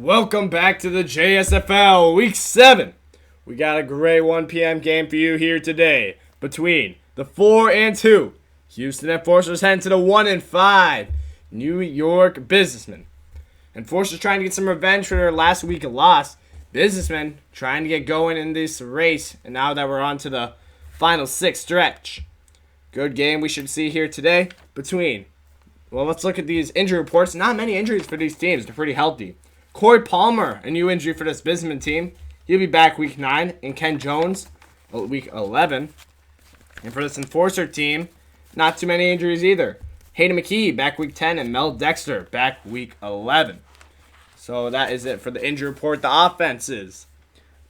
Welcome back to the JSFL Week 7. We got a great 1 p.m. game for you here today between the 4 and 2 Houston Enforcers heading to the 1 and 5 New York Businessmen. Enforcers trying to get some revenge for their last week loss. Businessmen trying to get going in this race, and now that we're on to the final 6 stretch. Good game we should see here today between, well, let's look at these injury reports. Not many injuries for these teams. They're pretty healthy. Corey Palmer, a new injury for this Businessmen team. He'll be back week 9. And Ken Jones, week 11. And for this Enforcer team, not too many injuries either. Hayden McKee, back week 10. And Mel Dexter, back week 11. So that is it for the injury report. The offenses.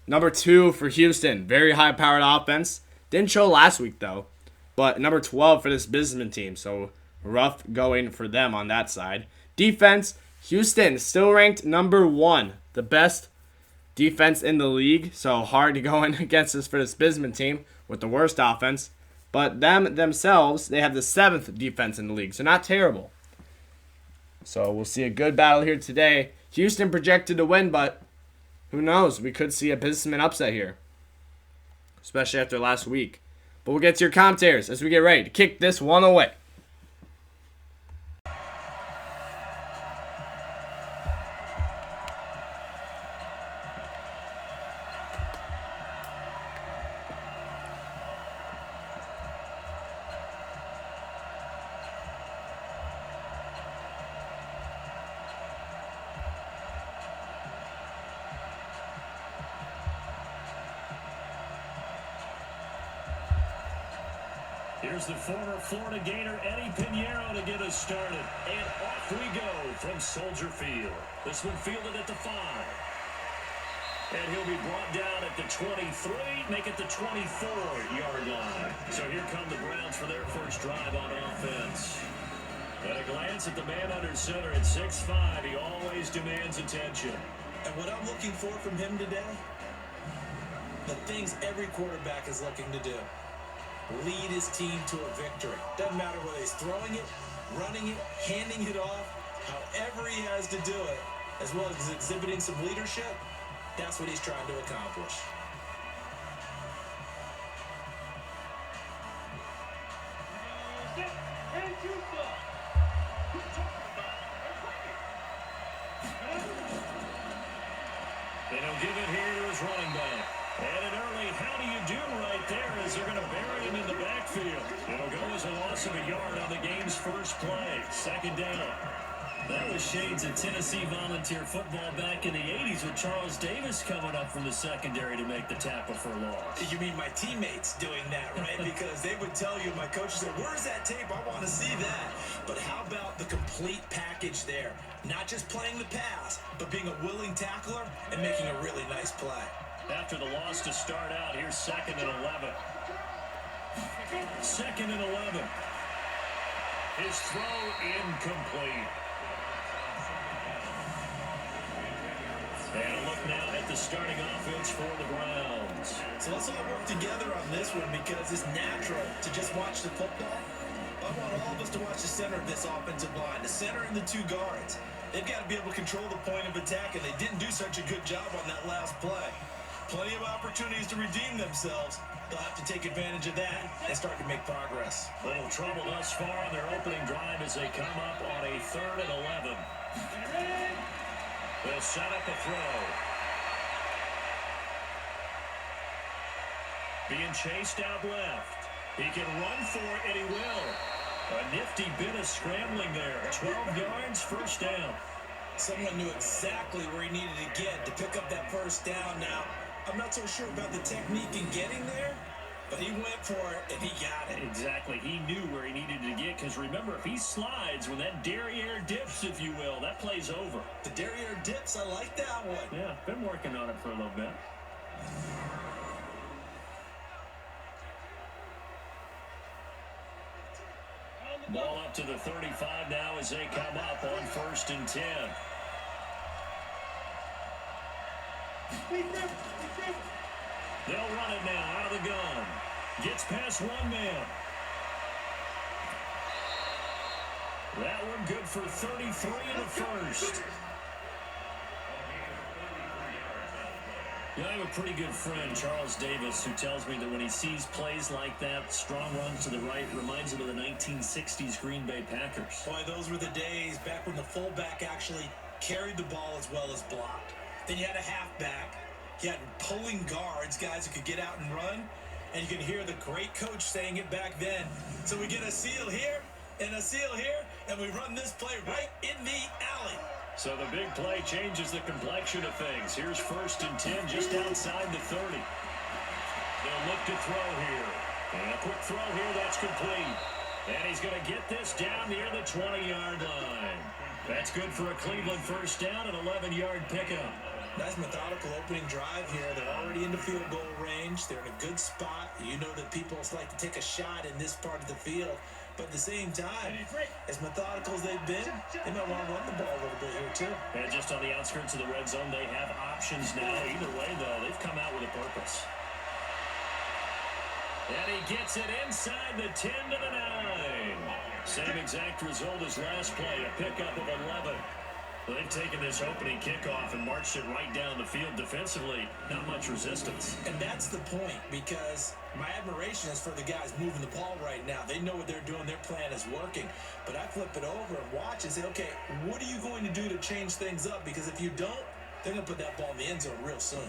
Number 2 for Houston. Very high-powered offense. Didn't show last week, though. But number 12 for this Businessmen team. So rough going for them on that side. Defense. Houston still ranked number 1, the best defense in the league. So hard to go in against this for this Businessmen team with the worst offense. But themselves, they have the 7th defense in the league, so not terrible. So we'll see a good battle here today. Houston projected to win, but who knows? We could see a Businessman upset here, especially after last week. But we'll get to your commentators as we get ready to kick this one away. Here's the former Florida Gator Eddie Pinheiro to get us started. And off we go from Soldier Field. This one fielded at the 5. And he'll be brought down at the 23, make it the 24-yard line. So here come the Browns for their first drive on offense. At a glance at the man under center at 6'5", he always demands attention. And what I'm looking for from him today, the things every quarterback is looking to do. Lead his team to a victory. Doesn't matter whether he's throwing it, running it, handing it off, however he has to do it, as well as exhibiting some leadership, that's what he's trying to accomplish. And he'll give it here to his running back. And an early how do you do right there as they're going to bury him in the backfield. It'll go as a loss of a yard on the game's first play. Second down. That was shades of Tennessee volunteer football back in the 80s with Charles Davis coming up from the secondary to make the tackle for a loss. You mean my teammates doing that, right? Because they would tell you, my coach said, where's that tape? I want to see that. But how about the complete package there? Not just playing the pass, but being a willing tackler and making a really nice play. After the loss to start out, here's 2nd and 11. 2nd and 11. His throw incomplete. And a look now at the starting offense for the Browns. So let's all work together on this one because it's natural to just watch the football. I want all of us to watch the center of this offensive line, the center and the 2 guards. They've got to be able to control the point of attack, and they didn't do such a good job on that last play. Plenty of opportunities to redeem themselves. They'll have to take advantage of that and start to make progress. Little trouble thus far on their opening drive as they come up on a 3rd and 11. They'll set up a throw. Being chased out left. He can run for it, and he will. A nifty bit of scrambling there. 12 yards, first down. Someone knew exactly where he needed to get to pick up that first down. Now, I'm not so sure about the technique in getting there, but he went for it, and he got it. Exactly. He knew where he needed to get, because remember, if he slides, when that derriere dips, if you will, that play's over. The derriere dips, I like that one. Yeah, been working on it for a little bit. Ball up to the 35 now as they come up on 1st and 10. They'll run it now out of the gun. Gets past one man. That one good for 33 in the first. Yeah, I have a pretty good friend, Charles Davis, who tells me that when he sees plays like that, strong runs to the right, reminds him of the 1960s Green Bay Packers. Boy, those were the days back when the fullback actually carried the ball as well as blocked. Then you had a halfback. You had pulling guards, guys who could get out and run. And you can hear the great coach saying it back then. So we get a seal here and a seal here, and we run this play right in the alley. So the big play changes the complexion of things. Here's 1st and 10 just outside the 30. They'll look to throw here. And a quick throw here, that's complete. And he's going to get this down near the 20-yard line. That's good for a Cleveland first down, an 11-yard pickup. Nice methodical opening drive here. They're already into field goal range. They're in a good spot. You know that people like to take a shot in this part of the field. But at the same time, as methodical as they've been, they might want to run the ball a little bit here too. And just on the outskirts of the red zone, they have options now. Either way, though, they've come out with a purpose. And he gets it inside the 10 to the 9. Same exact result as last play, a pickup of 11. Well, they've taken this opening kickoff and marched it right down the field defensively. Not much resistance. And that's the point, because my admiration is for the guys moving the ball right now. They know what they're doing. Their plan is working. But I flip it over and watch and say, okay, what are you going to do to change things up? Because if you don't, they're going to put that ball in the end zone real soon.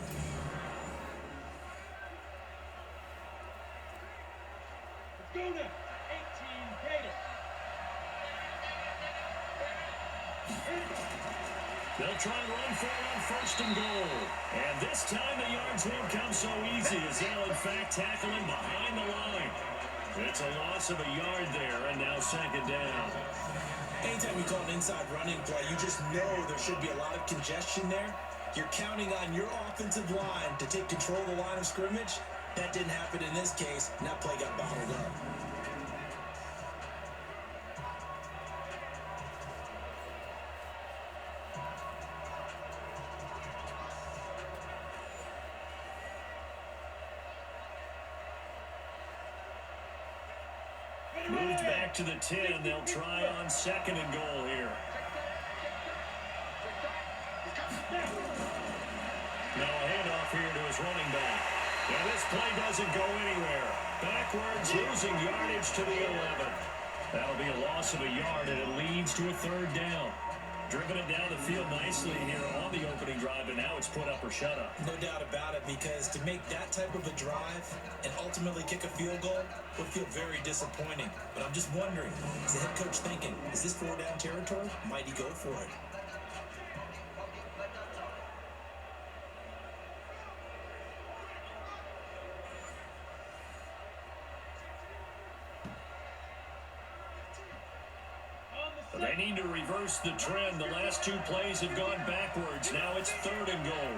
Let's go now. 18 Gators. They'll try and run for it on 1st and goal. And this time the yards won't come so easy as they'll in fact tackle him behind the line. It's a loss of a yard there, and now 2nd down. Anytime you call an inside running play, you just know there should be a lot of congestion there. You're counting on your offensive line to take control of the line of scrimmage. That didn't happen in this case, and that play got bottled up. Moved back to the 10. They'll try on 2nd and goal here. No handoff here to his running back. And this play doesn't go anywhere. Backwards, losing yardage to the 11. That'll be a loss of a yard, and it leads to a 3rd down. Driven it down the field nicely here on the opening drive, and now it's put up or shut up. No doubt about it, because to make that type of a drive and ultimately kick a field goal would feel very disappointing. But I'm just wondering, is the head coach thinking, is this 4-down territory? Might he go for it? They need to reverse the trend. The last 2 plays have gone backwards. Now it's 3rd and goal.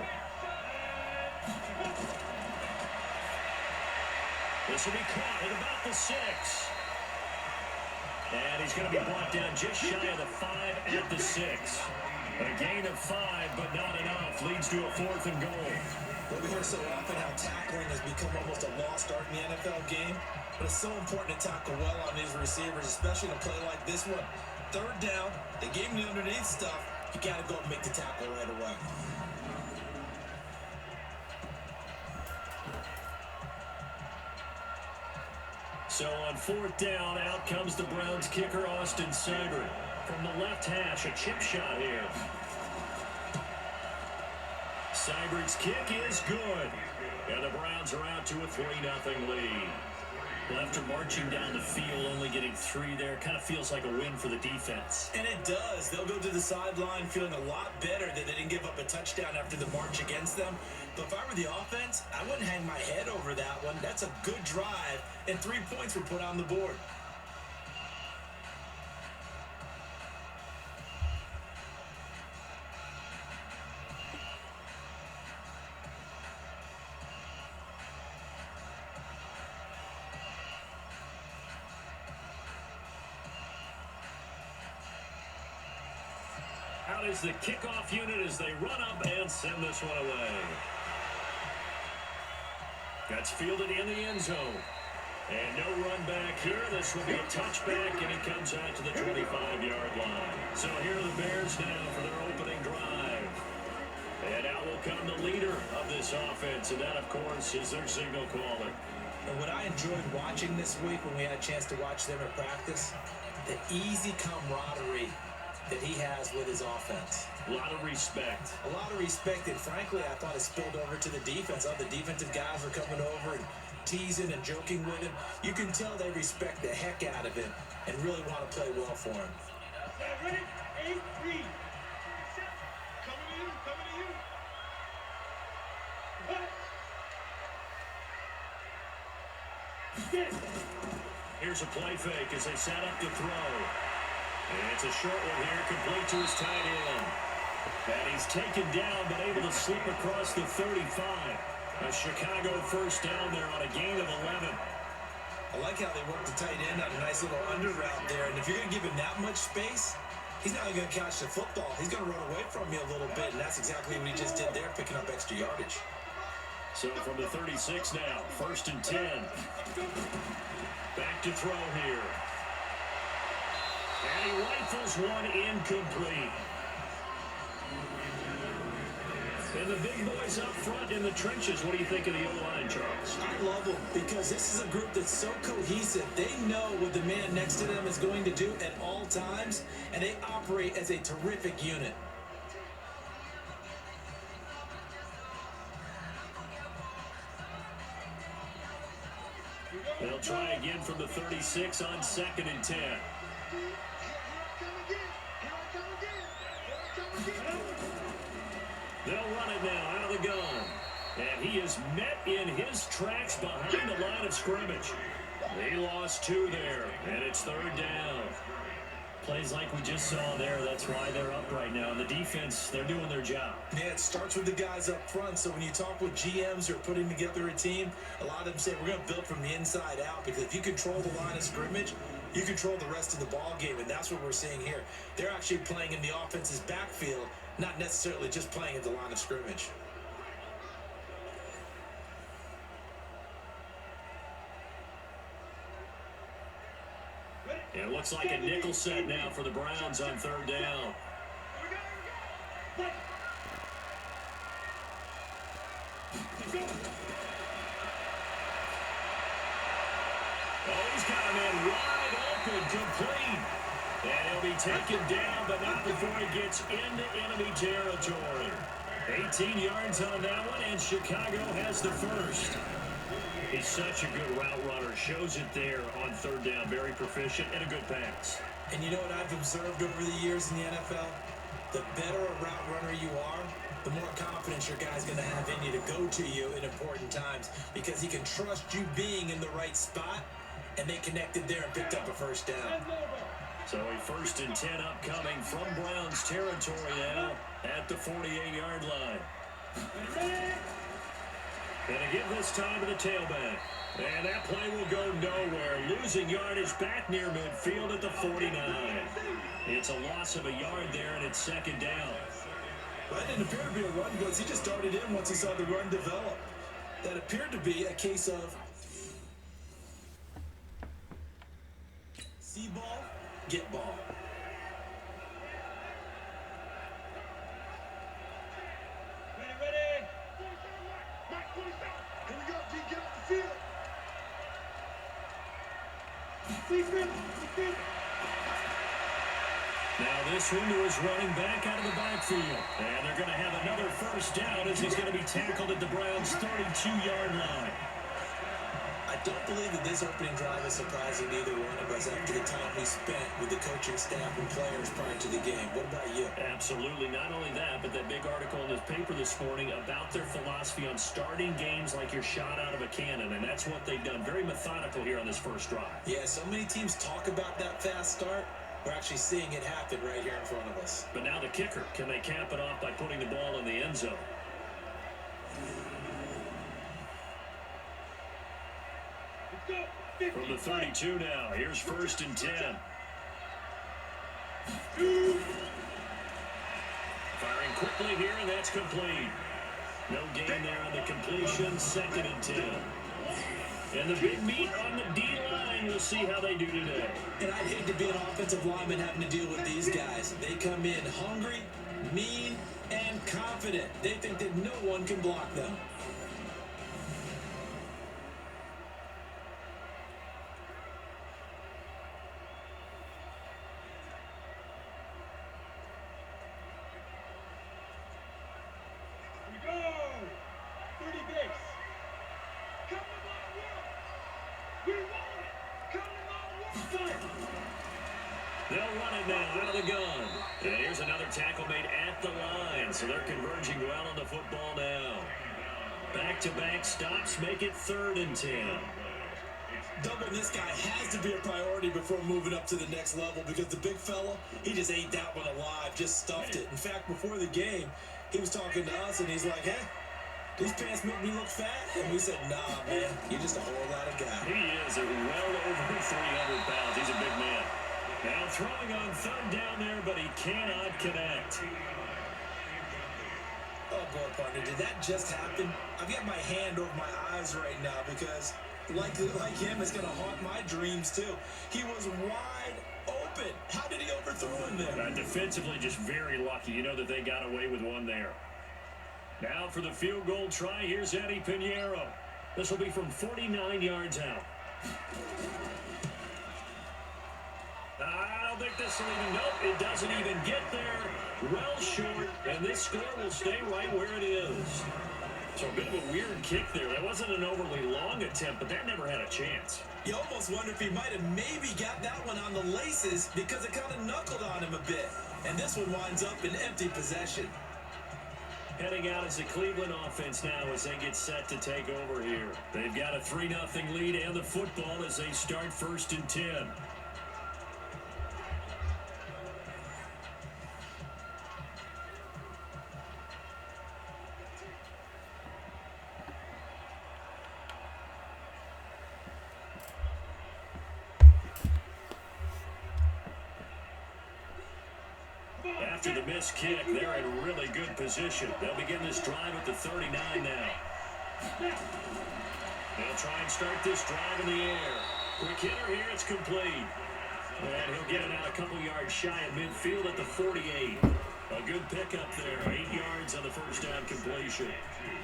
This will be caught at about the 6. And he's going to be brought down just shy of the 5 at the 6. A gain of 5, but not enough. Leads to a 4th and goal. Well, we hear so often how tackling has become almost a lost art in the NFL game. But it's so important to tackle well on these receivers, especially in a play like this one. 3rd down, they gave him the underneath stuff. You got to go and make the tackle right away. So on 4th down, out comes the Browns kicker, Austin Seibert. From the left hash, a chip shot here. Seibert's kick is good. And the Browns are out to a 3-0 lead. Well, after marching down the field, only getting 3 there, kind of feels like a win for the defense. And it does. They'll go to the sideline feeling a lot better that they didn't give up a touchdown after the march against them. But if I were the offense, I wouldn't hang my head over that one. That's a good drive, and 3 points were put on the board. Out is the kickoff unit as they run up and send this one away. That's fielded in the end zone. And no run back here. This will be a touchback, and it comes out to the 25-yard line. So here are the Bears now for their opening drive. And out will become the leader of this offense, and that, of course, is their signal caller. And what I enjoyed watching this week when we had a chance to watch them at practice, the easy camaraderie that he has with his offense. A lot of respect. A lot of respect, and frankly, I thought it spilled over to the defense. All the defensive guys were coming over and teasing and joking with him. You can tell they respect the heck out of him and really want to play well for him. Ready? 8-3. Coming to you, coming to you. Here's a play fake as they set up to throw. And it's a short one here, complete to his tight end. And he's taken down, but able to slip across the 35. A Chicago first down there on a gain of 11. I like how they work the tight end on a nice little under route there. And if you're going to give him that much space, he's not only going to catch the football, he's going to run away from you a little bit. And that's exactly what he just did there, picking up extra yardage. So from the 36 now, 1st and 10. Back to throw here. And he rifles one incomplete. And the big boys up front in the trenches. What do you think of the O-line, Charles? I love them because this is a group that's so cohesive. They know what the man next to them is going to do at all times, and they operate as a terrific unit. They'll try again from the 36 on 2nd and 10. They'll run it now out of the gun. And he is met in his tracks behind the line of scrimmage. He lost 2 there, and it's 3rd down. Plays like we just saw there, that's why they're up right now. And the defense, they're doing their job. Yeah, it starts with the guys up front. So when you talk with GMs who are putting together a team, a lot of them say we're going to build from the inside out, because if you control the line of scrimmage, you control the rest of the ball game, and that's what we're seeing here. They're actually playing in the offense's backfield, not necessarily just playing at the line of scrimmage. It looks like a nickel set now for the Browns on 3rd down. Oh, he's got a man wide open, complete. And he'll be taken down, but not before he gets into enemy territory. 18 yards on that one, and Chicago has the first. He's such a good route runner. Shows it there on 3rd down. Very proficient and a good pass. And you know what I've observed over the years in the NFL? The better a route runner you are, the more confidence your guy's going to have in you to go to you in important times, because he can trust you being in the right spot, and they connected there and picked up a first down. So a 1st and 10 upcoming from Browns territory now at the 48-yard line. And a give this time to the tailback. And that play will go nowhere. Losing yardage back near midfield at the 49. It's a loss of a yard there, and it's 2nd down. Well, that didn't appear to be a run blitz. He just darted in once he saw the run develop. That appeared to be a case of see ball, get ball. Ready? Mike, 47. Here we go, G, get off the field. Now this one to his running back out of the backfield. And they're going to have another first down as he's going to be tackled at the Browns' 32-yard line. I don't believe that this opening drive is surprising to either one of us after the time we spent with the coaching staff and players prior to the game. What about you? Absolutely. Not only that, but that big article in the paper this morning about their philosophy on starting games like you're shot out of a cannon, and that's what they've done. Very methodical here on this first drive. Yeah, so many teams talk about that fast start. We're actually seeing it happen right here in front of us. But now the kicker. Can they cap it off by putting the ball in the end zone? From the 32 now, here's 1st and 10. Firing quickly here, and that's complete. No gain there on the completion, 2nd and 10. And the big meat on the D-line, we'll see how they do today. And I'd hate to be an offensive lineman having to deal with these guys. They come in hungry, Mean and confident. They think that no one can block them. We go. 30 base. Come to my work. We want it. Come to my work. They'll run it now out of the gun. And here's another tackle made at the line. So they're converging well on the football now. Back-to-back stops make it 3rd and 10. Doubling this guy has to be a priority before moving up to the next level because the big fella, he just ate that one alive, just stuffed it. In fact, before the game, he was talking to us and he's like, hey, these pants make me look fat? And we said, nah, man, you're just a whole lot of guy. He is well over 300 pounds. He's a big man. Now throwing on 3rd down there, but he cannot connect. Oh, boy, partner, did that just happen? I've got my hand over my eyes right now because, like him, it's going to haunt my dreams, too. He was wide open. How did he overthrow him there? Defensively, just very lucky. You know that they got away with one there. Now for the field goal try, here's Eddie Pinheiro. This will be from 49 yards out. I don't think this will even, nope, it doesn't even get there. Well short, and this score will stay right where it is. So a bit of a weird kick there. That wasn't an overly long attempt, but that never had a chance. You almost wonder if he might have maybe got that one on the laces because it kind of knuckled on him a bit. And this one winds up in empty possession. Heading out is the Cleveland offense now as they get set to take over here. They've got a 3-0 lead and the football as they start 1st and 10. After the missed kick, they're in really good position. They'll begin this drive at the 39 now. They'll try and start this drive in the air. Quick hitter here, it's complete. And he'll get it out a couple yards shy of midfield at the 48. A good pickup there, 8 yards on the 1st down completion.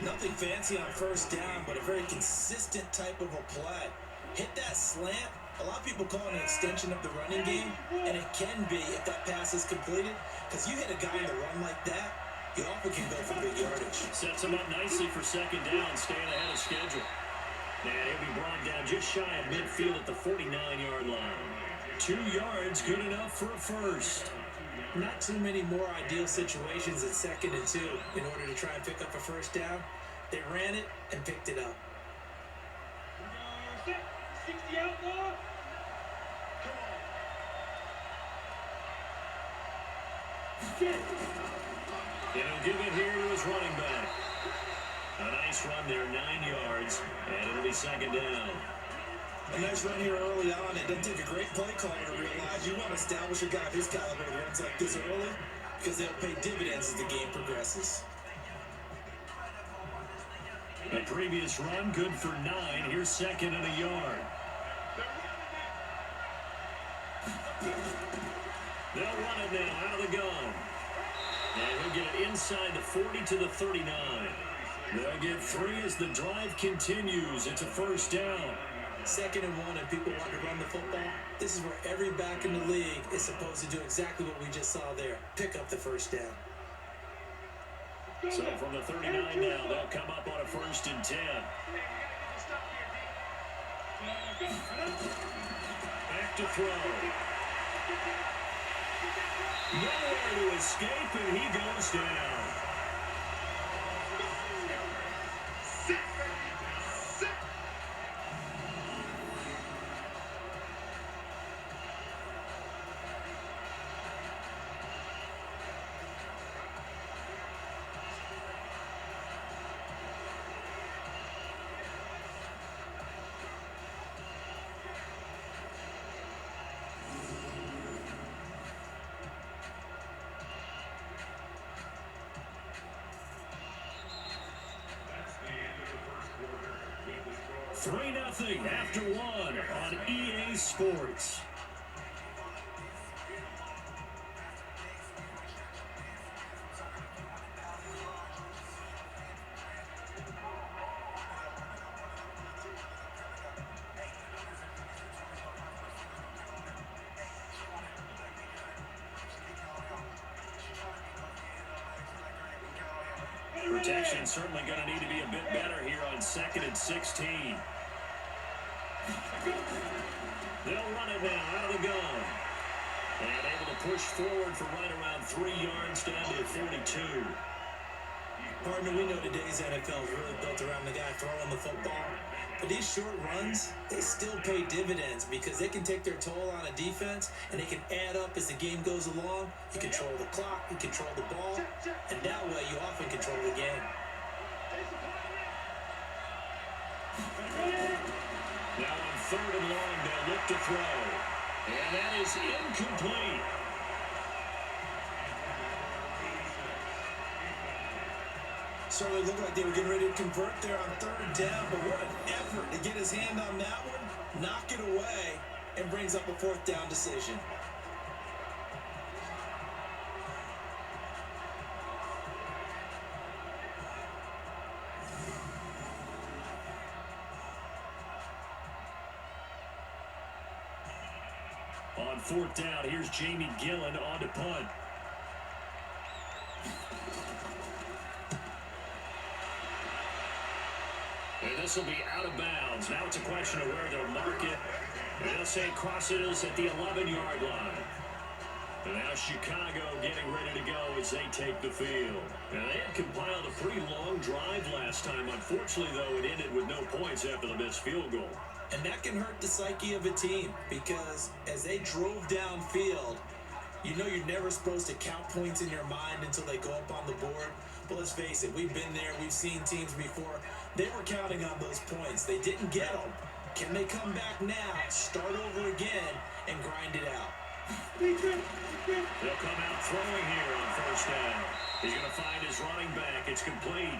Nothing fancy on 1st down, but a very consistent type of a play. Hit that slant. A lot of people call it an extension of the running game, and it can be if that pass is completed, because you hit a guy in the run like that, you often can go for big yardage. Sets him up nicely for 2nd down, staying ahead of schedule. And he'll be brought down just shy of midfield at the 49-yard line. 2 yards, good enough for a 1st. Not too many more ideal situations at 2nd and 2 in order to try and pick up a 1st down. They ran it and picked it up. 60 outlaw. Come on. And he'll give it here to his running back. A nice run there, 9 yards, and it'll be 2nd down. A nice run here early on. It doesn't take a great play caller to realize you want to establish a guy of his caliber who runs like this early because they'll pay dividends as the game progresses. The previous run, good for 9. Here's 2nd and a yard. They'll run it now out of the gun. And he'll get it inside the 40 to the 39. They'll get 3 as the drive continues. It's a 1st down. 2nd and 1 and people want to run the football. This is where every back in the league is supposed to do exactly what we just saw there. Pick up the 1st down. So from the 39 now, they'll come up on a 1st and 10. Back to throw. Nowhere to escape, and he goes down. Three nothing after 1 on EA Sports. protection certainly going to need to be a bit better here on 2nd and 16. They'll run it now out of the gun. And able to push forward for right around 3 yards down to 42. Partner, we know today's NFL is really built around the guy throwing the football. But these short runs, they still pay dividends because they can take their toll on a defense and they can add up as the game goes along. You control the clock, you control the ball, and that way you often control the game. Now on 3rd and long, they'll look to throw. And that is incomplete. Certainly looked like they were getting ready to convert there on 3rd down, but what an effort to get his hand on that one, knock it away, and brings up a 4th down decision. On 4th down, here's Jamie Gillen on to punt. And this will be out of bounds. Now it's a question of where they'll mark it. And they'll say crosses at the 11-yard line. And now Chicago getting ready to go as they take the field. Now they had compiled a pretty long drive last time. Unfortunately, though, it ended with no points after the missed field goal. And that can hurt the psyche of a team because as they drove downfield, you know you're never supposed to count points in your mind until they go up on the board. But let's face it, we've been there, we've seen teams before. They were counting on those points. They didn't get them. Can they come back now, start over again, and grind it out? They'll come out throwing here on 1st down. He's going to find his running back. It's complete.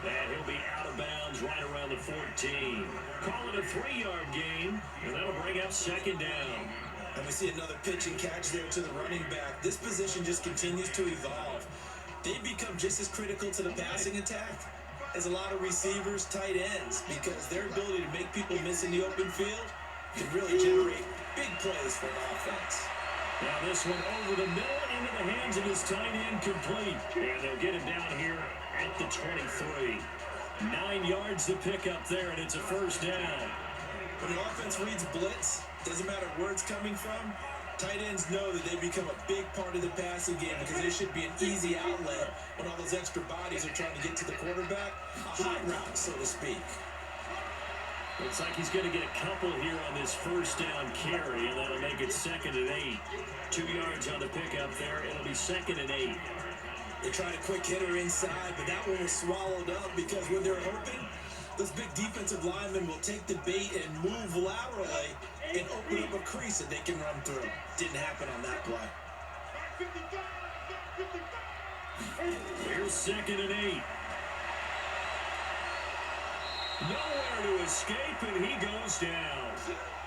And he'll be out of bounds right around the 14. Call it a 3-yard gain, and that'll bring up 2nd down. And we see another pitch and catch there to the running back. This position just continues to evolve. They become just as critical to the passing attack as a lot of receivers, tight ends, because their ability to make people miss in the open field can really generate big plays for an offense. Now this one over the middle into the hands of his tight end, complete. And they'll get it down here at the 23. 9 yards to pick up there, and it's a 1st down. When an offense reads blitz, doesn't matter where it's coming from, tight ends know that they become a big part of the passing game because they should be an easy outlet when all those extra bodies are trying to get to the quarterback. A hot route, so to speak. Looks like he's going to get a couple here on this 1st down carry, and that'll make it 2nd and 8. 2 yards on the pickup there. It'll be 2nd and 8. They tried a quick hitter inside, but that one was swallowed up because when they're hoping, those big defensive linemen will take the bait and move laterally and open up a crease that they can run through. Didn't happen on that play. Here's 2nd and 8. Nowhere to escape, and he goes down.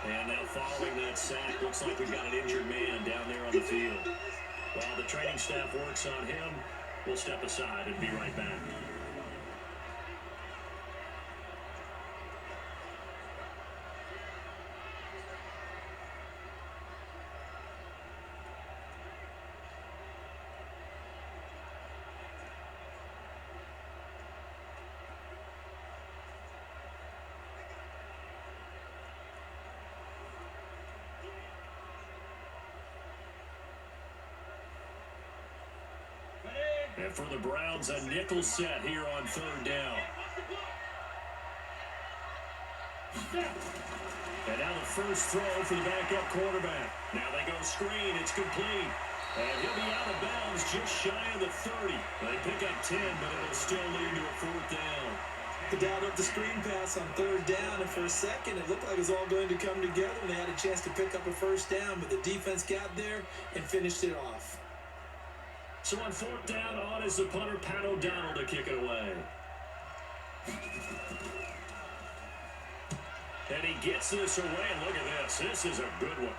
And now following that sack, looks like we've got an injured man down there on the field. While the training staff works on him, we'll step aside and be right back. And for the Browns, a nickel set here on 3rd down. And now the first throw for the backup quarterback. Now they go screen. It's complete. And he'll be out of bounds just shy of the 30. They pick up 10, but it'll still lead to a 4th down. They dialed up the screen pass on 3rd down, and for a second, it looked like it was all going to come together, and they had a chance to pick up a 1st down, but the defense got there and finished it off. So on 4th down, on is the punter, Pat O'Donnell, to kick it away. And he gets this away, and look at this. This is a good one.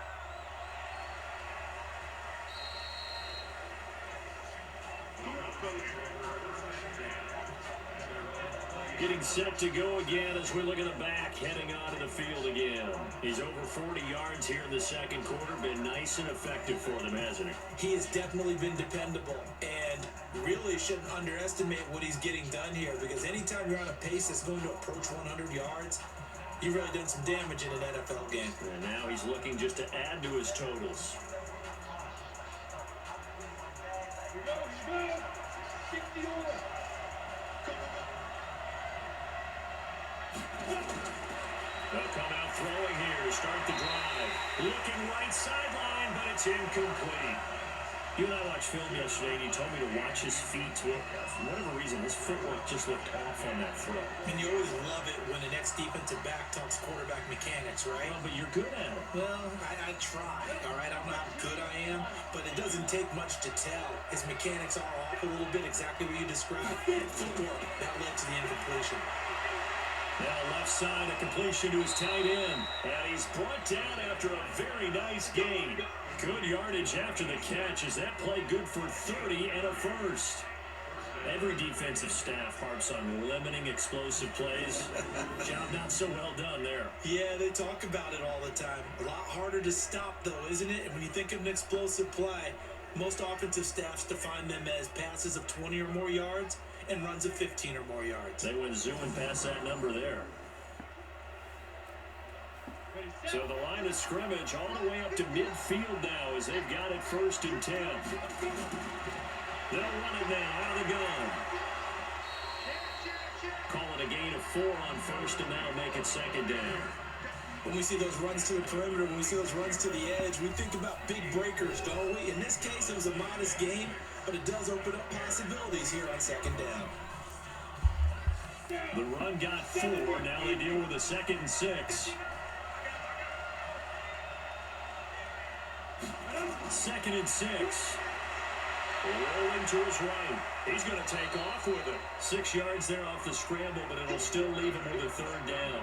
Getting set to go again as we look at the back, heading onto the field again. He's over 40 yards here in the 2nd quarter. Been nice and effective for them, hasn't he? He has definitely been dependable. And Really shouldn't underestimate what he's getting done here, because anytime you're on a pace that's going to approach 100 yards, you've really done some damage in an NFL game. And now he's looking just to add to his totals. Here we go. 60 over. They'll come out throwing here to start the drive. Looking right sideline, but it's incomplete. You and I watched film yesterday, and you told me to watch his feet. For whatever reason, his footwork just looked off on that throw. And you always love it when the next defensive back talks quarterback mechanics, right? Well, but you're good at it. Well, I try, all right? I don't know how good I am, but it doesn't take much to tell. His mechanics are off a little bit, exactly what you described. Footwork, that led to the incompletion. Now left side, a completion to his tight end. And he's brought down after a very nice gain. Good yardage after the catch. Is that play good for 30 and a first? Every defensive staff harps on limiting explosive plays. Job not so well done there. Yeah, they talk about it all the time. A lot harder to stop, though, isn't it? And when you think of an explosive play, most offensive staffs define them as passes of 20 or more yards and runs of 15 or more yards. They went zooming past that number there. So the line of scrimmage all the way up to midfield now as they've got it 1st and 10. They'll run it now out of the gun. Call it a gain of 4 on 1st, and that'll make it 2nd down. When we see those runs to the perimeter, when we see those runs to the edge, we think about big breakers, don't we? In this case, it was a modest game, but it does open up possibilities here on 2nd down. The run got 4. Now they deal with a 2nd and 6. 2nd and 6. Rolling to his right. He's going to take off with it. 6 yards there off the scramble, but it'll still leave him with a 3rd down.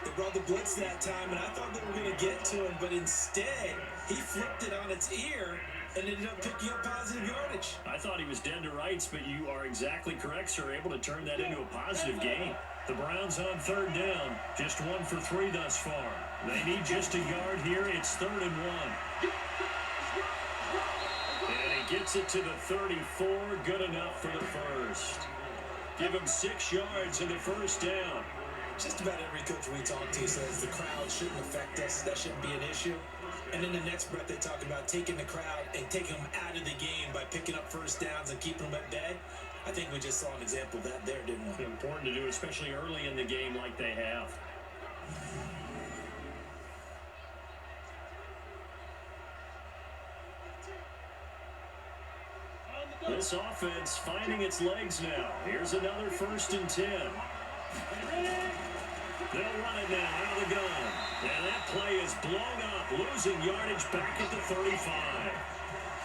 They brought the blitz that time, and I thought they were going to get to him, but instead, he flipped it on its ear and ended up picking up positive yardage. I thought he was dead to rights, but you are exactly correct, sir. Able to turn that into a positive gain. The Browns on 3rd down. Just 1 for 3 thus far. They need just a yard here. It's 3rd and 1. Gets it to the 34, good enough for the first. Give him 6 yards and the 1st down. Just about every coach we talk to says the crowd shouldn't affect us, that shouldn't be an issue. And in the next breath, they talk about taking the crowd and taking them out of the game by picking up 1st downs and keeping them at bay. I think we just saw an example of that there, didn't we? Important to do, especially early in the game like they have. This offense finding its legs now. Here's another 1st and 10. They'll run it now out of the gun. And that play is blown up, losing yardage back at the 35.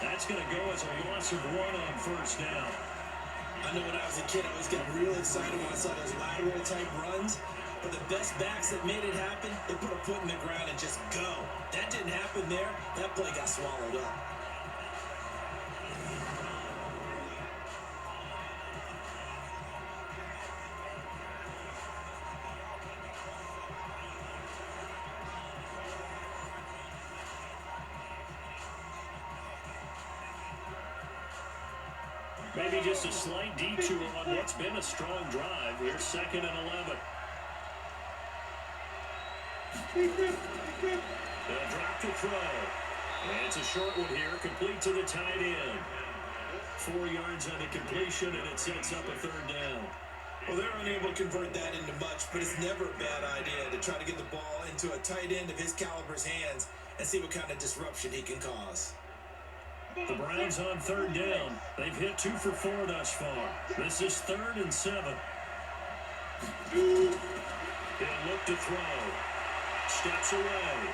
That's going to go as a loss of 1 on 1st down. I know when I was a kid, I always got real excited when I saw those lateral type runs. But the best backs that made it happen, they put a foot in the ground and just go. That didn't happen there. That play got swallowed up. Maybe just a slight detour on what's been a strong drive. Here's 2nd and 11. They'll drop to throw. And it's a short one here, complete to the tight end. 4 yards on the completion, and it sets up a 3rd down. Well, they're unable to convert that into much, but it's never a bad idea to try to get the ball into a tight end of his caliber's hands and see what kind of disruption he can cause. The Browns on 3rd down. They've hit 2 for 4 thus far. This is 3rd and 7. He'll look to throw. Steps away.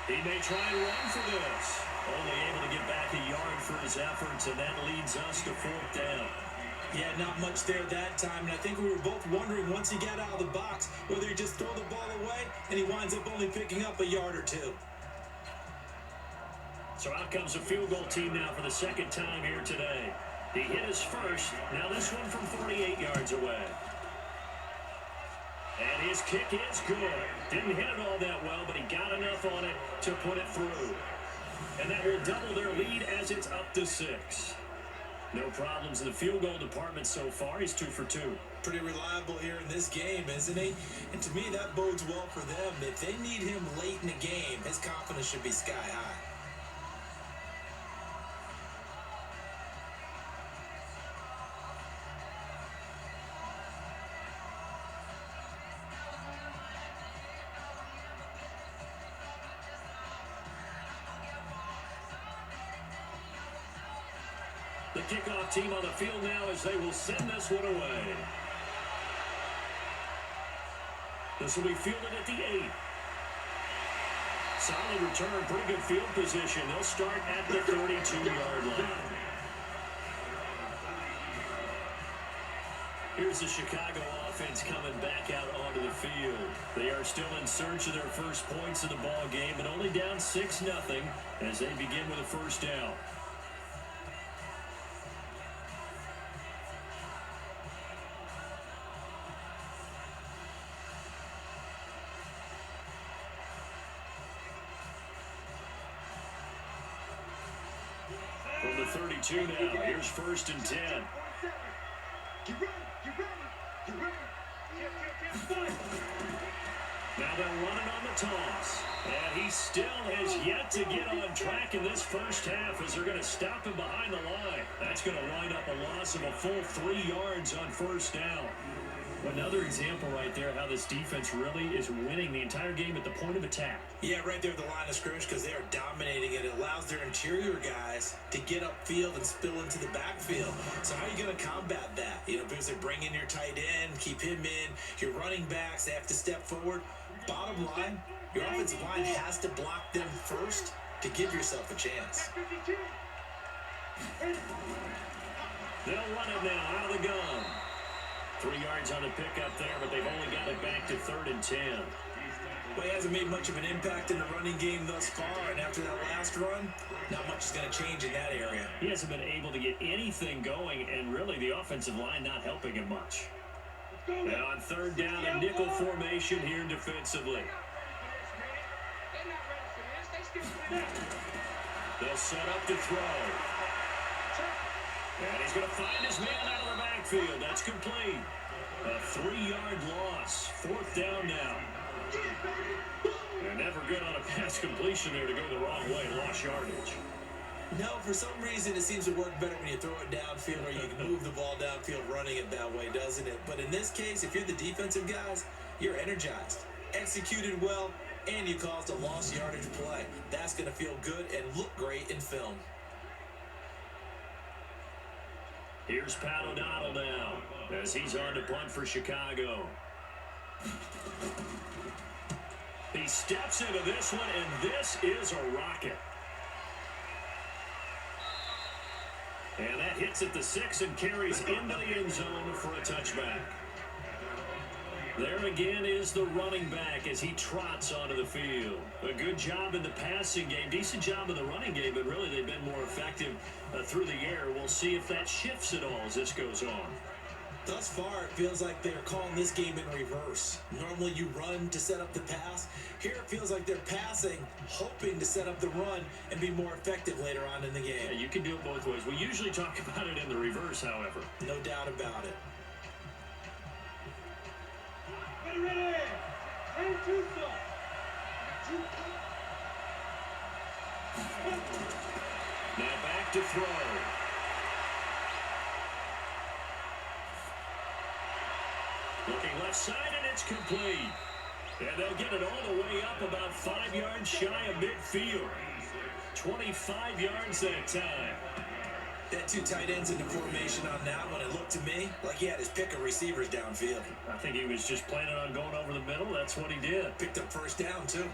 He may try and run for this. Only able to get back a yard for his efforts, and that leads us to 4th down. Yeah, not much there that time, and I think we were both wondering once he got out of the box whether he just throw the ball away and he winds up only picking up a yard or 2. So out comes a field goal team now for the 2nd time here today. He hit his first. Now this one from 48 yards away. And his kick is good. Didn't hit it all that well, but he got enough on it to put it through. And that will double their lead as it's up to 6. No problems in the field goal department so far. He's 2 for 2. Pretty reliable here in this game, isn't he? And to me, that bodes well for them. If they need him late in the game, his confidence should be sky high. The kickoff team on the field now as they will send this one away. This will be fielded at the 8. Solid return, pretty good field position. They'll start at the 32-yard line. Here's the Chicago offense coming back out onto the field. They are still in search of their first points of the ball game, but only down 6-0 as they begin with a first down. From the 32 now, here's 1st and 10. Get ready, get ready, get ready. Now they're running on the toss. And he still has yet to get on track in this first half as they're going to stop him behind the line. That's going to wind up a loss of a full 3 yards on first down. Another example right there how this defense really is winning the entire game at the point of attack. Yeah, right there at the line of scrimmage because they are dominating it. It allows their interior guys to get upfield and spill into the backfield. So how are you going to combat that? You know, because they bring in your tight end, keep him in. Your running backs, they have to step forward. Bottom line, your offensive line has to block them first to give yourself a chance. They'll run it now out of the gun. 3 yards on the pickup there, but they've only got it back to 3rd and 10. Well, he hasn't made much of an impact in the running game thus far, and after that last run, not much is going to change in that area. He hasn't been able to get anything going, and really the offensive line not helping him much. Now on 3rd down, a nickel formation here defensively. They'll set up to throw. And he's going to find his man out of the backfield. That's complete. A 3-yard loss. 4th down now. And never good on a pass completion there to go the wrong way. Lost yardage. No, for some reason it seems to work better when you throw it downfield or you can move the ball downfield running it that way, doesn't it? But in this case, if you're the defensive guys, you're energized, executed well, and you caused a lost yardage play. That's going to feel good and look great in film. Here's Pat O'Donnell now as he's on to punt for Chicago. He steps into this one, and this is a rocket. And that hits at the 6 and carries into the end zone for a touchback. There again is the running back as he trots onto the field. A good job in the passing game, decent job in the running game, but really they've been more effective through the air. We'll see if that shifts at all as this goes on. Thus far, it feels like they're calling this game in reverse. Normally you run to set up the pass. Here it feels like they're passing, hoping to set up the run and be more effective later on in the game. Yeah, you can do it both ways. We usually talk about it in the reverse, however. No doubt about it. Ready! And two Now back to throw. Looking left side, and it's complete. And they'll get it all the way up about 5 yards shy of midfield. 25 yards that time. That 2 tight ends in the formation on that one, it looked to me like he had his pick of receivers downfield. I think he was just planning on going over the middle. That's what he did. Picked up first down, too.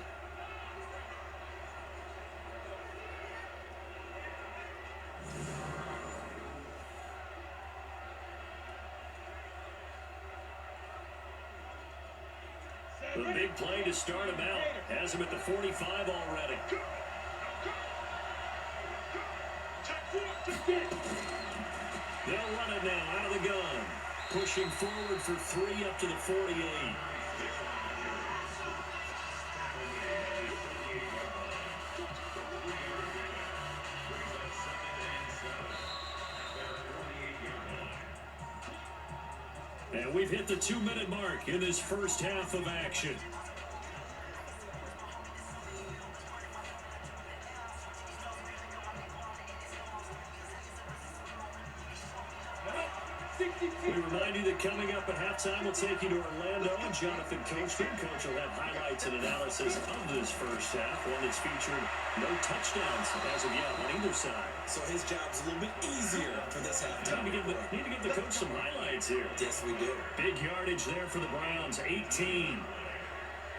The big play to start him out has him at the 45 already. They'll run it now out of the gun. Pushing forward for 3 up to the 48. And we've hit the 2-minute mark in this first half of action. We remind you that coming up at halftime, we'll take you to Orlando. And Jonathan Coachman. Coach will have highlights and analysis of this first half, one that's featured no touchdowns as of yet on either side. So his job's a little bit easier for this halftime. Need to give the coach some highlights here. Yes, we do. Big yardage there for the Browns, 18.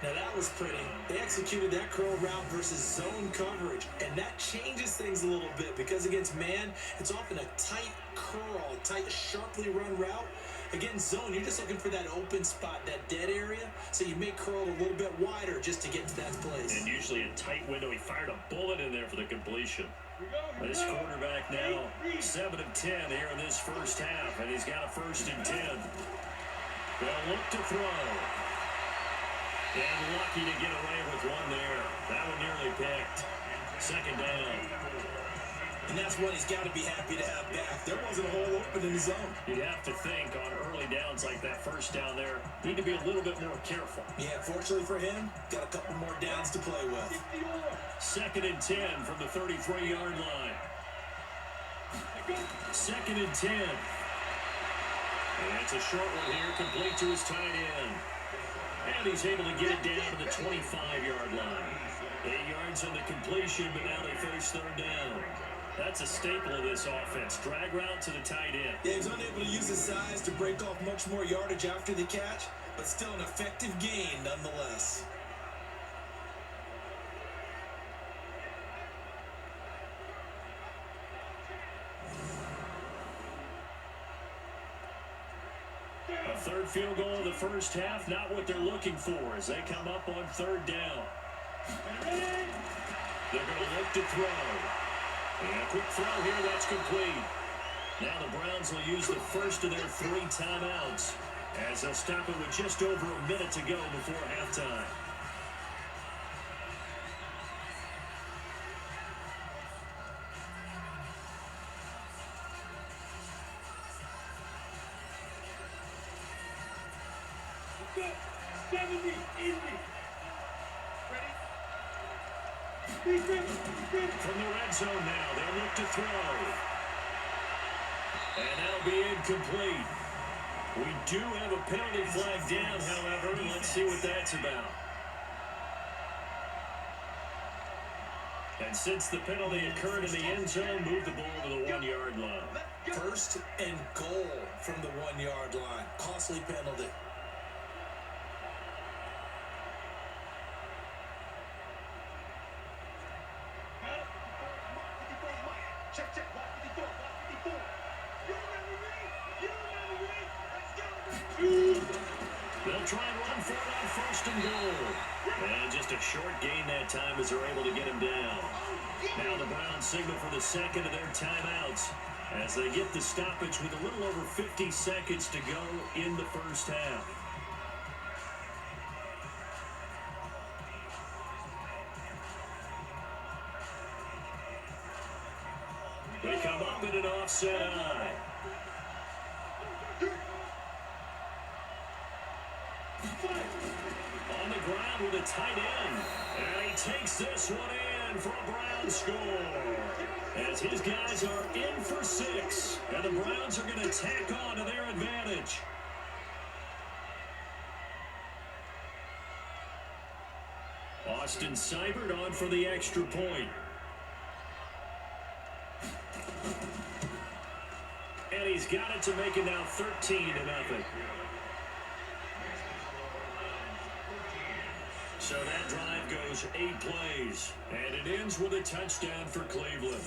Now that was pretty. They executed that curl route versus zone coverage, and that changes things a little bit because against man, it's often a tight curl, tight, sharply run route. Against zone, you're just looking for that open spot, that dead area, so you may curl a little bit wider just to get to that place. And usually a tight window. He fired a bullet in there for the completion. This quarterback now 7 of 10 here in this first half, and he's got a 1st and 10. They'll look to throw. And lucky to get away with one there. That one nearly picked. 2nd down. And that's what he's got to be happy to have back. There wasn't a hole open in the zone. You'd have to think on early downs like that 1st down there, need to be a little bit more careful. Yeah, fortunately for him, got a couple more downs to play with. 2nd and 10 from the 33-yard line. 2nd and 10. And it's a short one here, complete to his tight end. And he's able to get it down to the 25-yard line. 8 yards on the completion, but now they face 3rd down. That's a staple of this offense. Drag route to the tight end. Yeah, he's unable to use his size to break off much more yardage after the catch, but still an effective gain nonetheless. A 3rd field goal of the first half, not what they're looking for as they come up on 3rd down. They're going to look to throw. And a quick throw here, that's complete. Now the Browns will use the first of their 3 timeouts as they'll stop it with just over a minute to go before halftime. From the red zone now, they'll look to throw. And that'll be incomplete. We do have a penalty flag down, however. Let's see what that's about. And since the penalty occurred in the end zone, move the ball to the 1-yard line. 1st and goal from the 1-yard line. Costly penalty. They'll try and run for it on 1st and goal. And just a short gain that time as they're able to get him down. Now the Browns signal for the 2nd of their timeouts as they get the stoppage with a little over 50 seconds to go in the first half. They come up in an offset eye. On the ground with a tight end. And he takes this one in for a Brown score. As his guys are in for 6. And the Browns are going to tack on to their advantage. Austin Seibert on for the extra point. And he's got it to make it now 13-0. So that drive goes 8 plays, and it ends with a touchdown for Cleveland.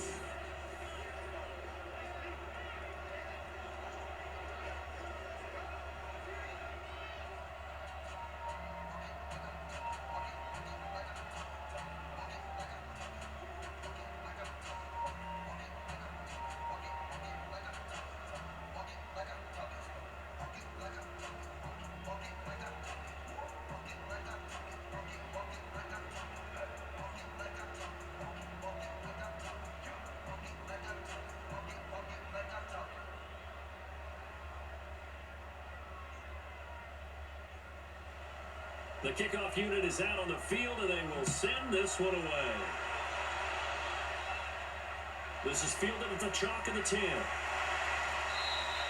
The kickoff unit is out on the field, and they will send this one away. This is fielded at the chalk of the 10.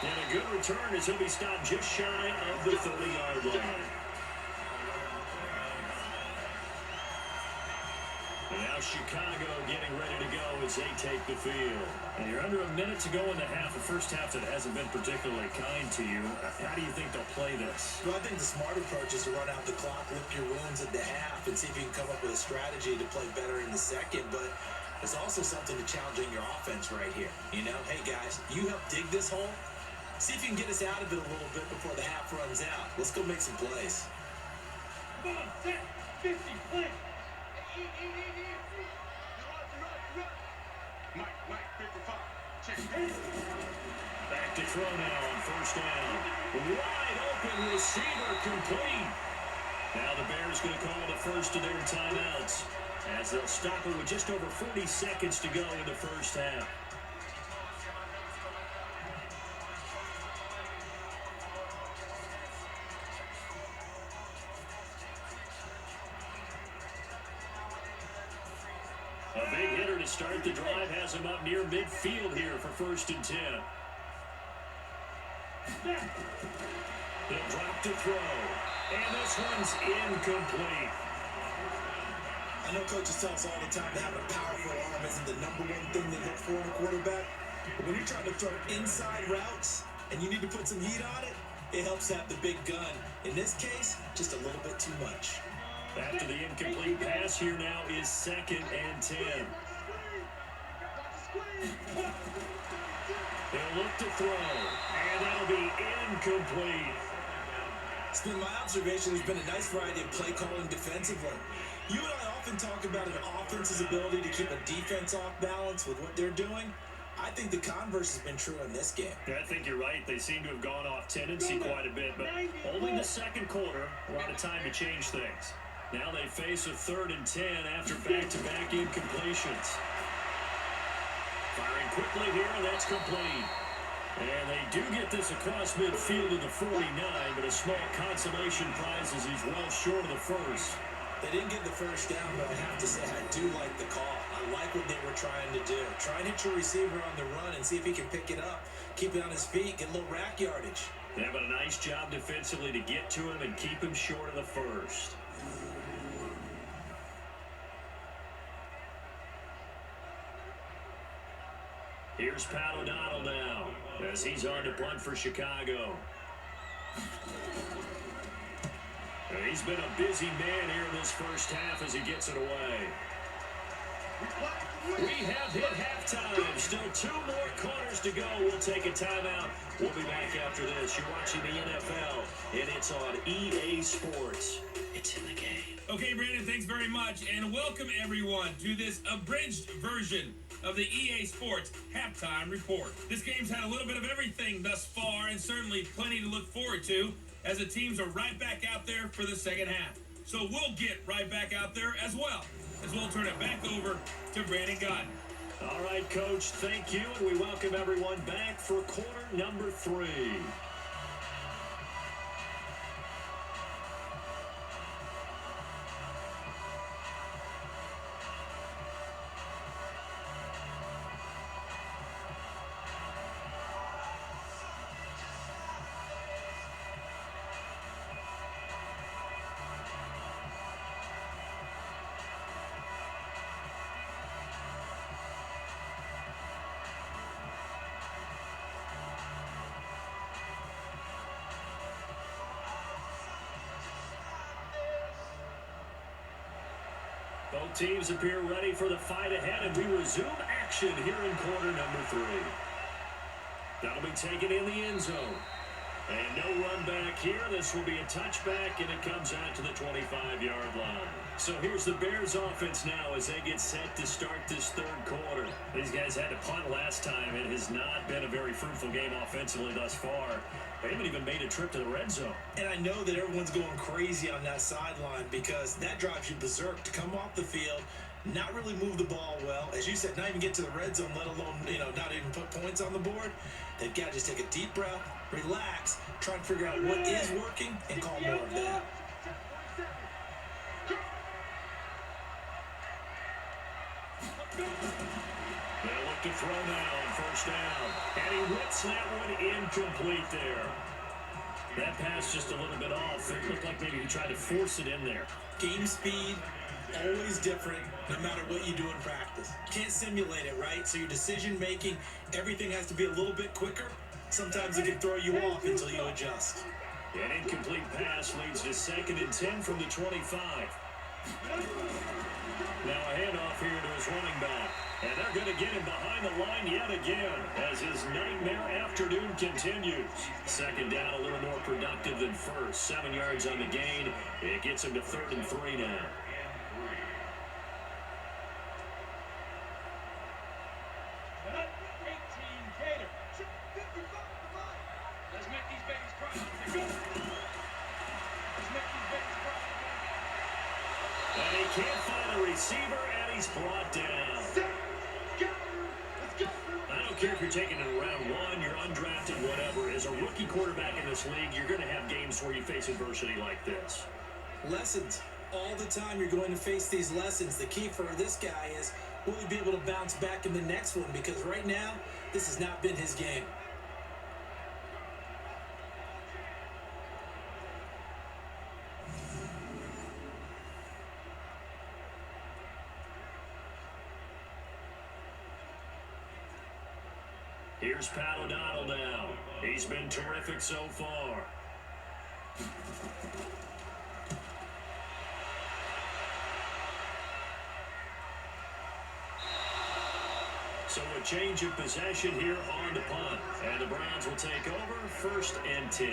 And a good return as he'll be stopped just shy of the 30-yard line. And now Chicago getting ready to go as they take the field. And you're under a minute to go in the half, a first half that hasn't been particularly kind to you. How do you think they'll play this? Well, I think the smart approach is to run out the clock, lick your wounds at the half, and see if you can come up with a strategy to play better in the second. But there's also something to challenging your offense right here. You know, hey guys, you help dig this hole. See if you can get us out of it a little bit before the half runs out. Let's go make some plays. Come on, set, 50, play. Mike, 55. Check. Back to throw now on first down. Wide open receiver complete. Now the Bears going to call the first of their timeouts as they'll stop it with just over 40 seconds to go in the first half. A big hitter to start the drive has him up near midfield here for first and 10. He'll drop to throw. And this one's incomplete. I know coaches tell us all the time that having a powerful arm isn't the number one thing they look for in a quarterback. But when you're trying to throw inside routes and you need to put some heat on it, it helps have the big gun. In this case, just a little bit too much. After the incomplete pass, here now is second and 10. He'll look to throw, and that'll be incomplete. It's been my observation there's been a nice variety of play calling defensively. You and I often talk about an offense's ability to keep a defense off balance with what they're doing. I think the converse has been true in this game. Yeah, I think you're right. They seem to have gone off tendency quite a bit, but only the second quarter, a lot of time to change things. Now they face a 3rd and 10 after back-to-back incompletions. Firing quickly here, and that's complete. And they do get this across midfield to the 49, but a small consolation prize as he's well short of the first. They didn't get the first down, but I have to say I do like the call. I like what they were trying to do. Try and hit your receiver on the run and see if he can pick it up. Keep it on his feet, get a little rack yardage. They have a nice job defensively to get to him and keep him short of the first. Here's Pat O'Donnell now as he's on to punt for Chicago. He's been a busy man here in this first half as he gets it away. We have hit halftime. Still 2 more quarters to go. We'll take a timeout. We'll be back after this. You're watching the NFL, and it's on EA Sports. It's in the game. Okay, Brandon, thanks very much, and welcome everyone to this abridged version of the EA Sports Halftime Report. This game's had a little bit of everything thus far, and certainly plenty to look forward to, as the teams are right back out there for the second half. So we'll get right back out there as well, as we'll turn it back over to Brandon Godden. All right, Coach, thank you, and we welcome everyone back for quarter number 3. Both teams appear ready for the fight ahead, and we resume action here in quarter number 3. That'll be taken in the end zone. And no run back here. This will be a touchback, and it comes out to the 25-yard line. So here's the Bears offense now as they get set to start this third quarter. These guys had to punt last time. It has not been a very fruitful game offensively thus far. They haven't even made a trip to the red zone. And I know that everyone's going crazy on that sideline because that drives you berserk to come off the field, not really move the ball well. As you said, not even get to the red zone, let alone, not even put points on the board. They've got to just take a deep breath, relax, try and figure out what is working, and call more of that. They'll look to throw now on first down. And he whips that one incomplete there. That pass just a little bit off. It looked like maybe he tried to force it in there. Game speed, always different, no matter what you do in practice. Can't simulate it, right? So your decision making, everything has to be a little bit quicker. Sometimes it can throw you off until you adjust. An incomplete pass leads to 2nd and 10 from the 25. Now a handoff here to his running back. And they're going to get him behind the line yet again as his nightmare afternoon continues. 2nd down, a little more productive than first. 7 yards on the gain. It gets him to 3rd and 3 now. Let's make these babies cry. Let's go. Let's make these babies cry. And he can't find a receiver, and he's brought down. I don't care if you're taking it in round 1, you're undrafted, whatever. As a rookie quarterback in this league, you're going to have games where you face adversity like this. Lessons. All the time you're going to face these lessons. The key for this guy is, will he be able to bounce back in the next one? Because right now, this has not been his game. Here's Pat O'Donnell now. He's been terrific so far. So a change of possession here on the punt. And the Browns will take over 1st and 10.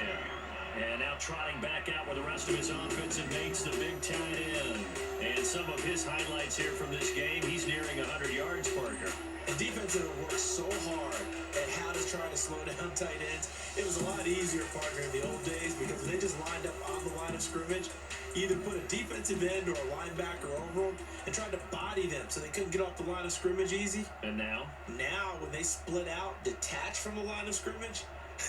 And now trotting back out with the rest of his offensive mates, the big tight end. And some of his highlights here from this game, he's nearing 100 yards, partner. And defense have worked so hard at how to try to slow down tight ends. It was a lot easier, partner, in the old days because they just lined up on the line of scrimmage. You either put a defensive end or a linebacker over them and tried to body them so they couldn't get off the line of scrimmage easy. And now? Now, when they split out, detach from the line of scrimmage,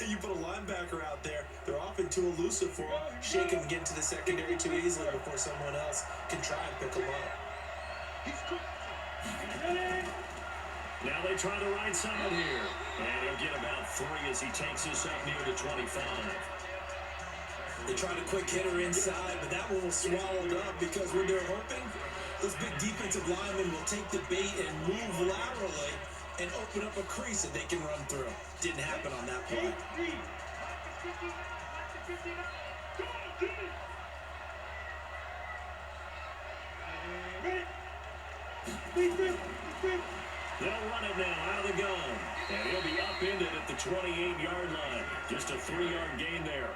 you put a linebacker out there, they're often too elusive for them. Shake them and get into the secondary too easily before someone else can try and pick them up. Now they try the right side here. And he'll get about 3 as he takes this up near the 25. They tried a quick hitter inside, but that one was swallowed up because when they're hoping, those big defensive linemen will take the bait and move laterally and open up a crease that they can run through. Didn't happen on that play. They'll run it now out of the gun. And he'll be upended at the 28-yard line. Just a 3-yard gain there.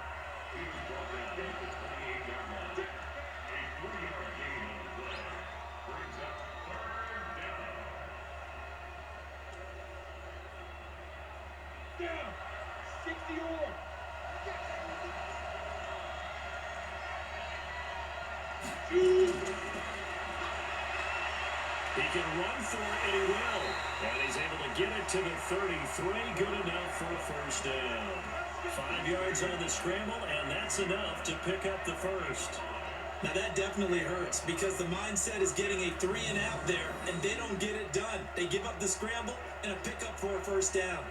Down. 60 or. He can run for it, and he will. And he's able to get it to the 33. Good enough for a first down. 5 yards on the scramble, and that's enough to pick up the first. Now that definitely hurts because the mindset is getting a 3 and out there, and they don't get it done. They give up the scramble and a pickup for a first down.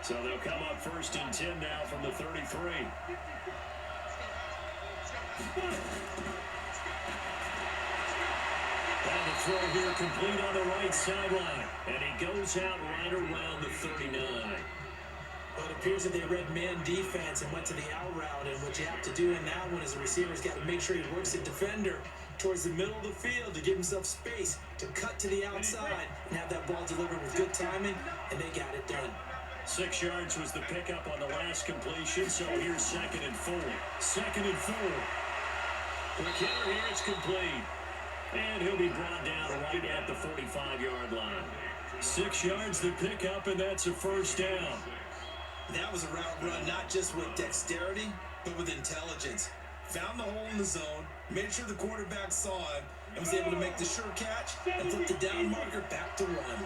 So they'll come up 1st and 10 now from the 33. And the throw here complete on the right sideline. And he goes out right around the 39. Well, it appears that they read man defense and went to the out route. And what you have to do in that one is the receiver's got to make sure he works the defender towards the middle of the field to give himself space to cut to the outside and have that ball delivered with good timing, and they got it done. 6 yards was the pickup on the last completion, so here's 2nd and 4. 2nd and 4. Quick hitter here, it's complete. And he'll be brought down right at the 45-yard line. 6 yards the pickup, and that's a first down. That was a route run not just with dexterity, but with intelligence. Found the hole in the zone, made sure the quarterback saw him, and was able to make the sure catch and flip the down marker back to run.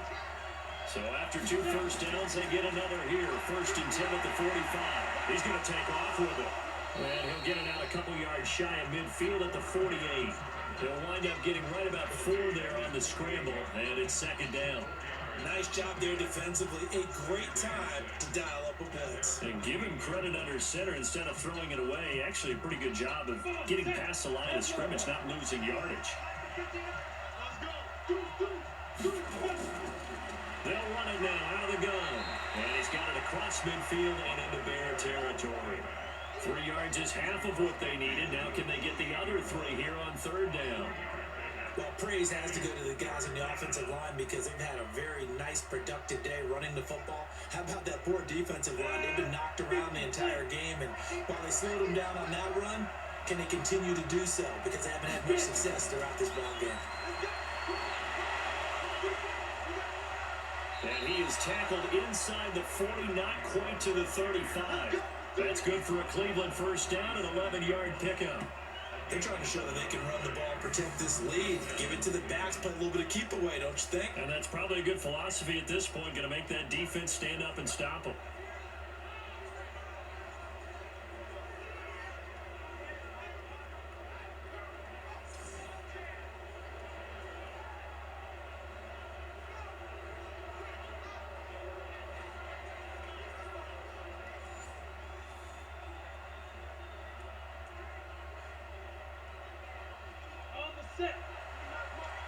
So after 2 first downs, they get another here. 1st and 10 at the 45. He's going to take off with it. And he'll get it out a couple yards shy of midfield at the 48. He'll wind up getting right about 4 there on the scramble, and it's 2nd down. Nice job there defensively. A great time to dial up a blitz. And give him credit under center instead of throwing it away. Actually, a pretty good job of getting past the line of scrimmage, not losing yardage. They'll run it now out of the gun. And he's got it across midfield and into Bear territory. 3 yards is half of what they needed. Now can they get the other 3 here on 3rd down? Well, praise has to go to the guys on the offensive line because they've had a very nice, productive day running the football. How about that poor defensive line? They've been knocked around the entire game, and while they slowed them down on that run, can they continue to do so? Because they haven't had much success throughout this ball game. And he is tackled inside the 40, not quite to the 35. That's good for a Cleveland 1st down, an 11-yard pickup. They're trying to show that they can run the ball, protect this lead, give it to the backs, play a little bit of keep away, don't you think? And that's probably a good philosophy at this point, going to make that defense stand up and stop them.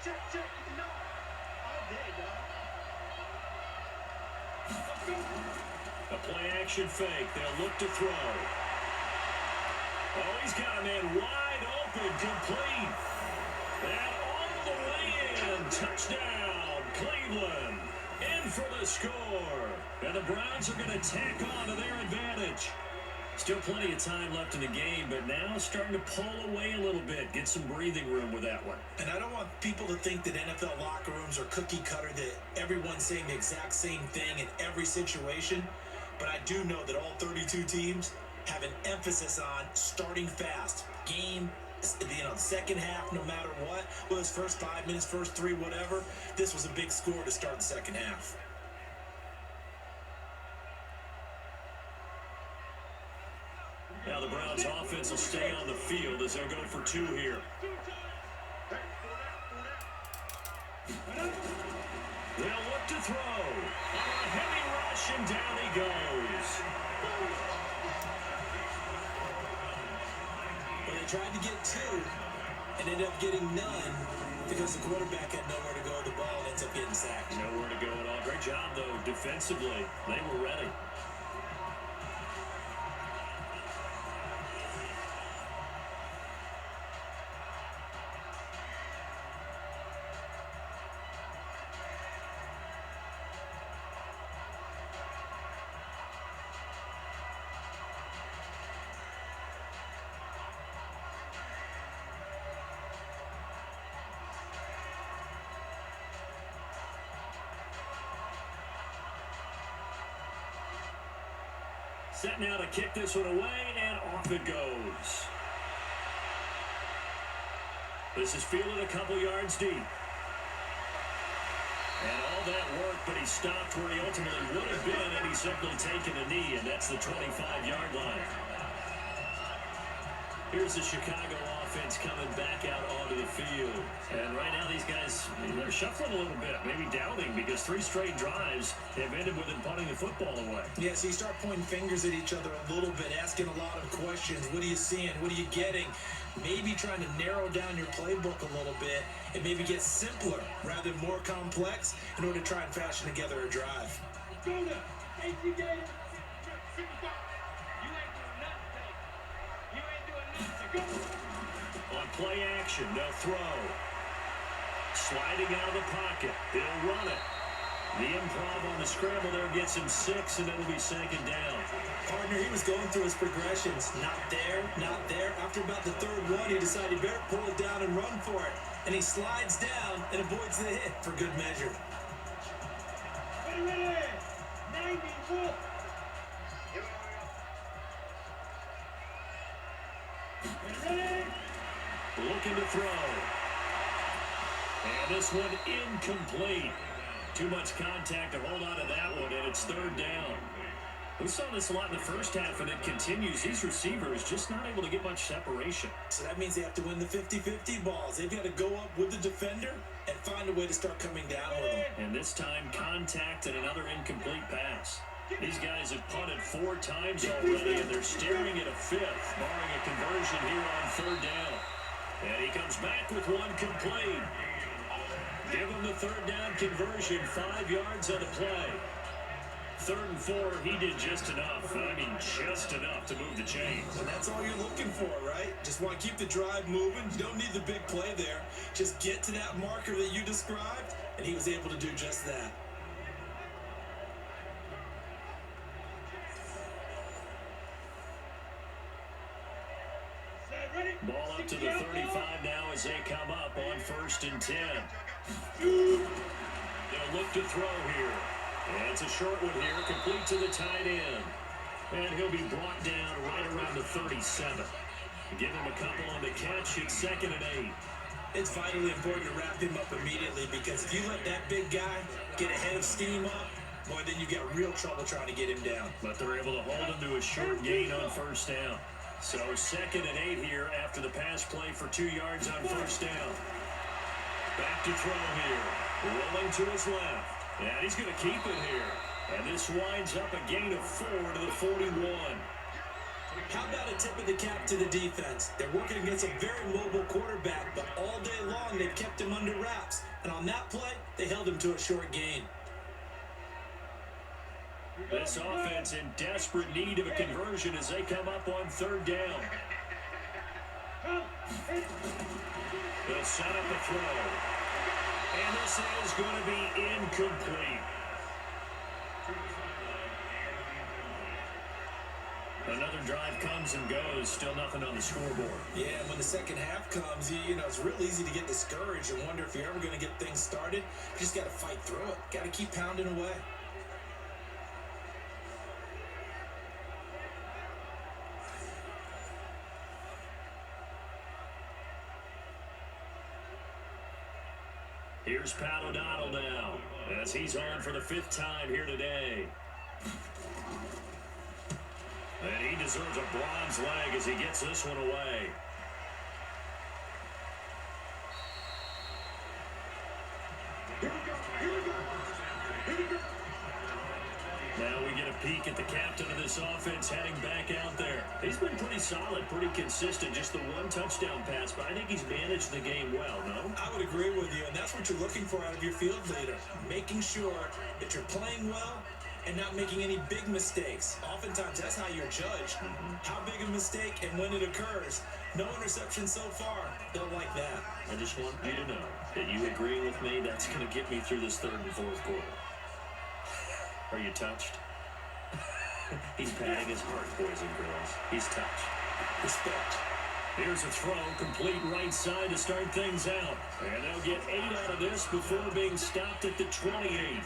Check. No. All day, dog. A play-action fake. They'll look to throw. Oh, he's got a man wide open. Complete. And all the way in. Touchdown, Cleveland. In for the score. And the Browns are going to tack on to their advantage. Still plenty of time left in the game, but now starting to pull away a little bit. Get some breathing room with that one. And I don't want people to think that NFL locker rooms are cookie cutter, that everyone's saying the exact same thing in every situation. But I do know that all 32 teams have an emphasis on starting fast. Game, the second half, no matter what. Well, it's first 5 minutes, first 3, whatever. This was a big score to start the second half. Now the Browns offense will stay on the field as they'll go for 2 here. They'll look to throw. On a heavy rush, and down he goes. But they tried to get 2 and ended up getting none because the quarterback had nowhere to go with the ball and ends up getting sacked. Nowhere to go at all. Great job, though, defensively. They were ready. Set now to kick this one away, and off it goes. This is fielded a couple yards deep. And all that work, but he stopped where he ultimately would have been, and he's simply taken a knee, and that's the 25-yard line. Here's the Chicago offense coming back out onto the field. And right now these guys, they're shuffling a little bit, maybe doubting, because 3 straight drives have ended with them punting the football away. Yeah, so you start pointing fingers at each other a little bit, asking a lot of questions. What are you seeing? What are you getting? Maybe trying to narrow down your playbook a little bit and maybe get simpler rather than more complex in order to try and fashion together a drive. On play action, no throw. Sliding out of the pocket. He'll run it. The improv on the scramble there gets him 6, and it'll be 2nd down. Partner, he was going through his progressions. Not there, not there. After about the 3rd one, he decided he better pull it down and run for it. And he slides down and avoids the hit for good measure. Ready, 94. Looking to throw. And this one incomplete. Too much contact to hold on to that one, and it's third down. We saw this a lot in the first half, and it continues. These receivers just not able to get much separation. So that means they have to win the 50-50 balls. They've got to go up with the defender and find a way to start coming down with them. And this time, contact and another incomplete pass. These guys have punted 4 times already, and they're staring at a 5th, barring a conversion here on third down. And he comes back with one complete. Give him the third down conversion, 5 yards on the play. 3rd and 4, he did just enough. I mean, just enough to move the chains. And that's all you're looking for, right? Just want to keep the drive moving. You don't need the big play there. Just get to that marker that you described, and he was able to do just that. Ball up to the 35 now as they come up on 1st and 10. They'll look to throw here. And it's a short one here, complete to the tight end. And he'll be brought down right around the 37. Give him a couple on the catch. It's 2nd and 8. It's vitally important to wrap him up immediately, because if you let that big guy get a head of steam up, boy, then you got real trouble trying to get him down. But they're able to hold him to a short gain on 1st down. So 2nd and 8 here after the pass play for 2 yards on 1st down. Back to throw here. Rolling to his left. And he's going to keep it here. And this winds up a gain of 4 to the 41. How about a tip of the cap to the defense? They're working against a very mobile quarterback, but all day long they've kept him under wraps. And on that play, they held him to a short gain. This offense in desperate need of a conversion as they come up on 3rd down. They'll set up a throw. And this is going to be incomplete. Another drive comes and goes. Still nothing on the scoreboard. Yeah, when the second half comes, you know, it's real easy to get discouraged and wonder if you're ever going to get things started. You just got to fight through it. Got to keep pounding away. Here's Pat O'Donnell now, as he's on for the 5th time here today. And he deserves a bronze leg as he gets this one away. Now we get a peek at the captain of this offense heading back out there. He's been pretty solid, pretty consistent. Just the 1 touchdown pass, but I think he's managed the game well, no? I would agree with you, and that's what you're looking for out of your field leader. Making sure that you're playing well and not making any big mistakes. Oftentimes, that's how you're judged. How big a mistake and when it occurs. No interception so far. Don't like that. I just want you to know that you agreeing with me, that's going to get me through this 3rd and 4th quarter. Are you touched? He's patting his heart, boys and girls. He's touched. Respect. Here's a throw, complete right side to start things out. And they'll get 8 out of this before being stopped at the 28.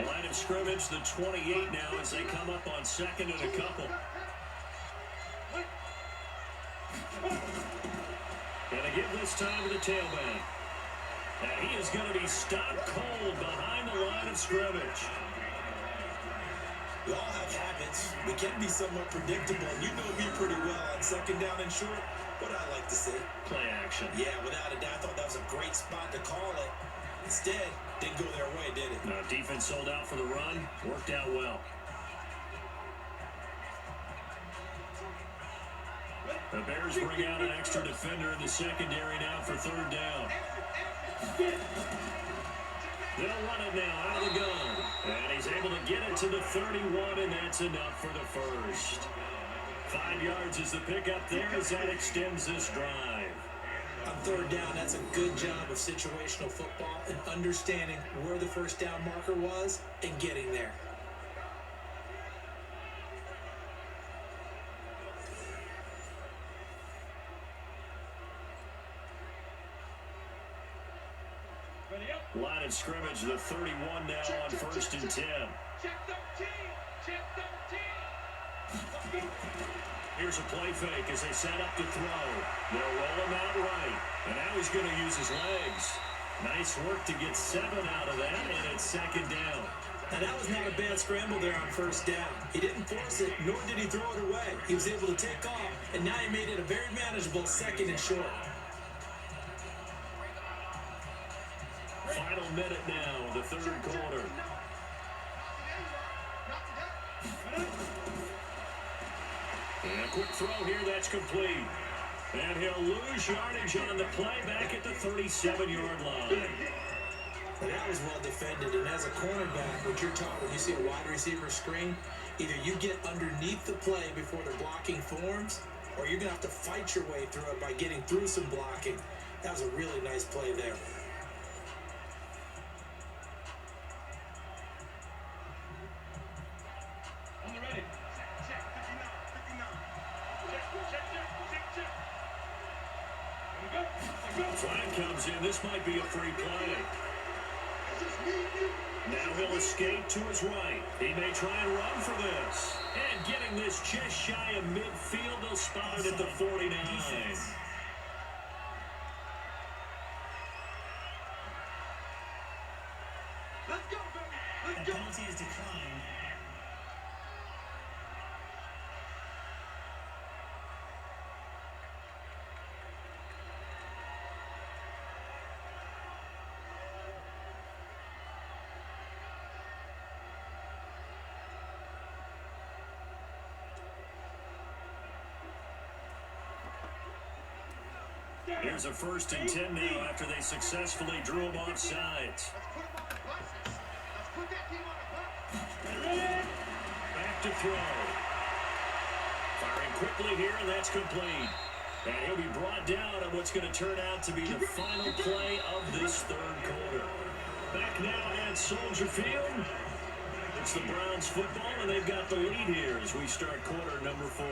Line of scrimmage, the 28 now as they come up on 2nd and a couple. Gonna give this time to the tailback. And he is going to be stopped cold behind the line of scrimmage. We all have habits. We can be somewhat predictable, and you know me pretty well on 2nd down and short. What I like to see. Play action. Yeah, without a doubt. I thought that was a great spot to call it. Instead, didn't go their way, did it? No, defense sold out for the run. Worked out well. The Bears bring out an extra defender in the secondary now for 3rd down. They'll run it now out of the gun. And he's able to get it to the 31, and that's enough for the first. 5 yards is the pickup there as that extends this drive. On 3rd down, that's a good job of situational football and understanding where the 1st down marker was and getting there. Line of scrimmage, the 31 now on 1st and 10. Check 13. Check 13. Let's go. Here's a play fake as they set up to throw. They'll roll him out right. And now he's going to use his legs. Nice work to get 7 out of that, and it's second down. And that was not a bad scramble there on first down. He didn't force it, nor did he throw it away. He was able to take off, and now he made it a very manageable second and short. Final minute now, the third quarter. And a quick throw here, that's complete. And he'll lose yardage on the play back at the 37-yard line. And that was well defended. And as a cornerback, what you're taught when you see a wide receiver screen, either you get underneath the play before the blocking forms, or you're going to have to fight your way through it by getting through some blocking. That was a really nice play there. On the ready. Check 59. 59. Check. There we go. Flag comes in. This might be a free play. Now he'll escape to his right. He may try and run for this. And getting this just shy of midfield, they'll spot it at the 49. Let's go, baby. Let's go. Penalty is declined. Here's a 1st and 10 now after they successfully drew him off sides. Let's put that team on the bus. Back to throw. Firing quickly here, and that's complete. And he'll be brought down on what's going to turn out to be the final play of this third quarter. Back now at Soldier Field. It's the Browns football, and they've got the lead here as we start quarter number 4.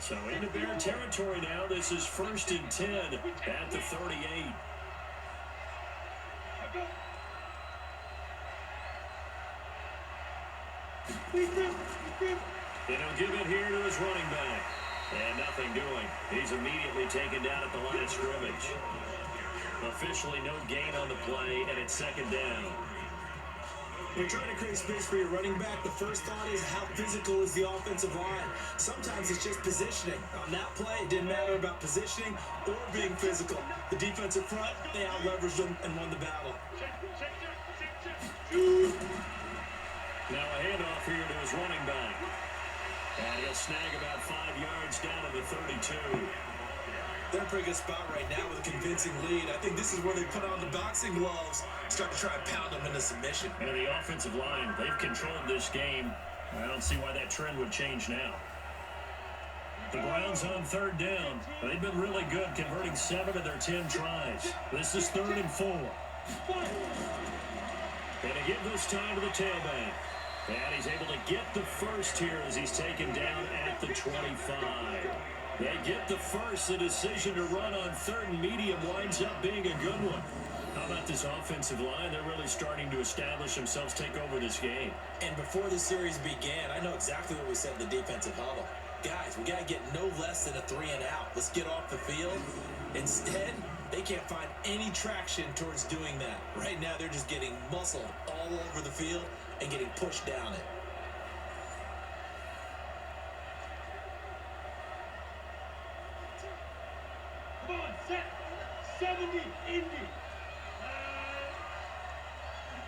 So into Bear territory now. This is 1st and 10 at the 38. And he'll give it here to his running back. And nothing doing. He's immediately taken down at the line of scrimmage. Officially no gain on the play, and it's second down. When you're trying to create space for your running back, the first thought is how physical is the offensive line. Sometimes it's just positioning. On that play, it didn't matter about positioning or being physical. The defensive front, they out-leveraged them and won the battle. Now a handoff here to his running back. And he'll snag about 5 yards down to the 32. They're in a pretty good spot right now with a convincing lead. I think this is where they put on the boxing gloves, start to try and pound them into submission. And the offensive line, they've controlled this game. I don't see why that trend would change now. The Browns on 3rd down. They've been really good, converting 7 of their 10 tries. This is 3rd and 4. And to give this time to the tailback. And he's able to get the first here as he's taken down at the 25. They get the first. The decision to run on 3rd and medium winds up being a good one. How about this offensive line? They're really starting to establish themselves, take over this game. And before the series began, I know exactly what we said in the defensive huddle. Guys, we got to get no less than a 3 and out. Let's get off the field. Instead, they can't find any traction towards doing that. Right now, they're just getting muscled all over the field and getting pushed down it. Come on, set. 70, Indy.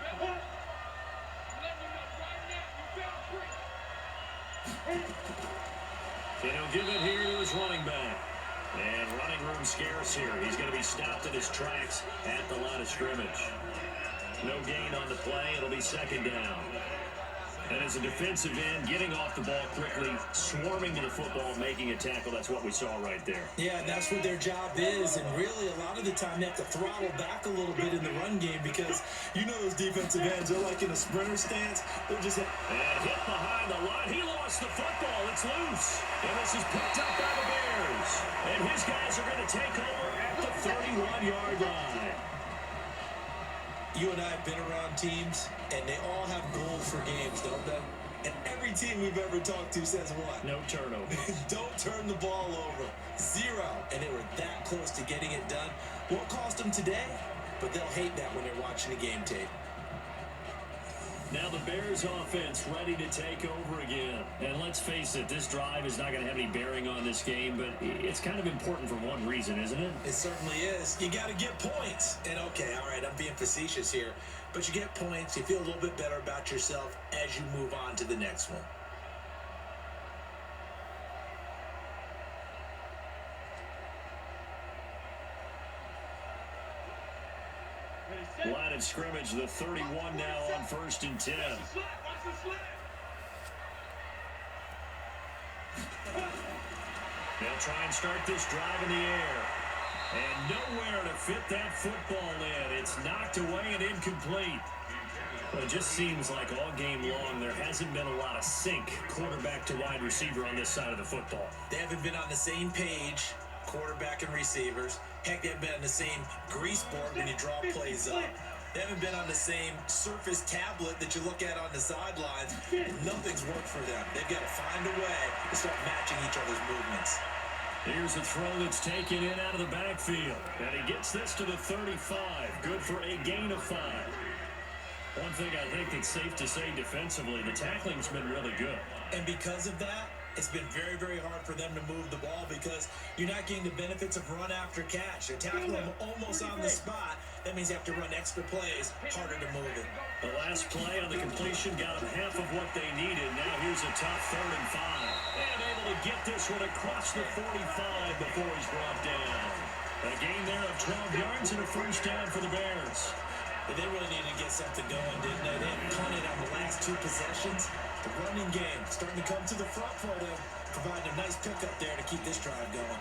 I'm letting you know right now, you better break. And he'll give it here to his running back. And running room scarce here. He's going to be stopped in his tracks at the line of scrimmage. No gain on the play. It'll be second down. And as a defensive end, getting off the ball quickly, swarming to the football, making a tackle, that's what we saw right there. Yeah, and that's what their job is. And really, a lot of the time, they have to throttle back a little bit in the run game because you know those defensive ends, they're like in a sprinter stance. They're just... And hit behind the line. He lost the football. It's loose. And this is picked up by the Bears. And his guys are going to take over at the 31-yard line. You and I have been around teams, and they all have goals for games, don't they? And every team we've ever talked to says what? No turnover. Don't turn the ball over. 0. And they were that close to getting it done. Won't cost them today, but they'll hate that when they're watching the game tape. Now the Bears offense ready to take over again. And let's face it, this drive is not going to have any bearing on this game, but it's kind of important for one reason, isn't it? It certainly is. You got to get points. And okay, all right, I'm being facetious here, but you get points, you feel a little bit better about yourself as you move on to the next one. Line of scrimmage, the 31 now on 1st and 10. They'll try and start this drive in the air. And nowhere to fit that football in. It's knocked away and incomplete. Well, it just seems like all game long there hasn't been a lot of sync quarterback to wide receiver on this side of the football. They haven't been on the same page, quarterback and receivers. Heck, they haven't been on the same grease board when you draw plays up. They haven't been on the same surface tablet that you look at on the sidelines. Nothing's worked for them. They've got to find a way to start matching each other's movements. Here's a throw that's taken in out of the backfield. And he gets this to the 35. Good for a gain of 5. One thing I think that's safe to say defensively, the tackling's been really good. And because of that, it's been very, very hard for them to move the ball because you're not getting the benefits of run after catch. They're tackling them almost on the spot. That means you have to run extra plays, harder to move it. The last play on the completion got them half of what they needed. Now here's a tough 3rd and 5. And able to get this one across the 45 before he's brought down. A gain there of 12 yards and a 1st down for the Bears. But they really needed to get something going, didn't they? They had punted on the last 2 possessions. The running game starting to come to the front for them, providing a nice pickup there to keep this drive going.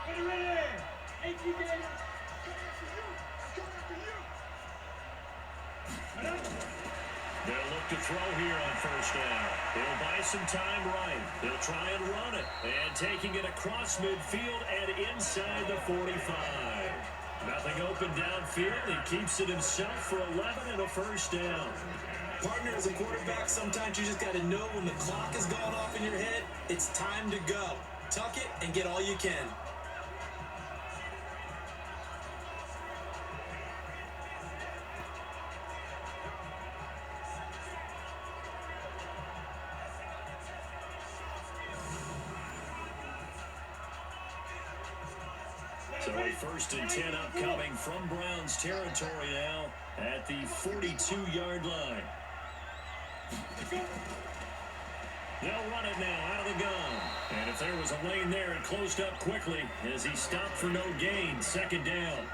Ready! 18 games. They'll look to throw here on 1st down. He'll buy some time right. They'll try and run it. And taking it across midfield and inside the 45. Nothing open downfield. He keeps it himself for 11 and a 1st down. Partner, as a quarterback, sometimes you just got to know when the clock is going off in your head, it's time to go. Tuck it and get all you can. So a 1st and 10 upcoming from Browns territory now at the 42-yard line. They'll run it now out of the gun. And if there was a lane there, it closed up quickly as he stopped for no gain. 2nd down.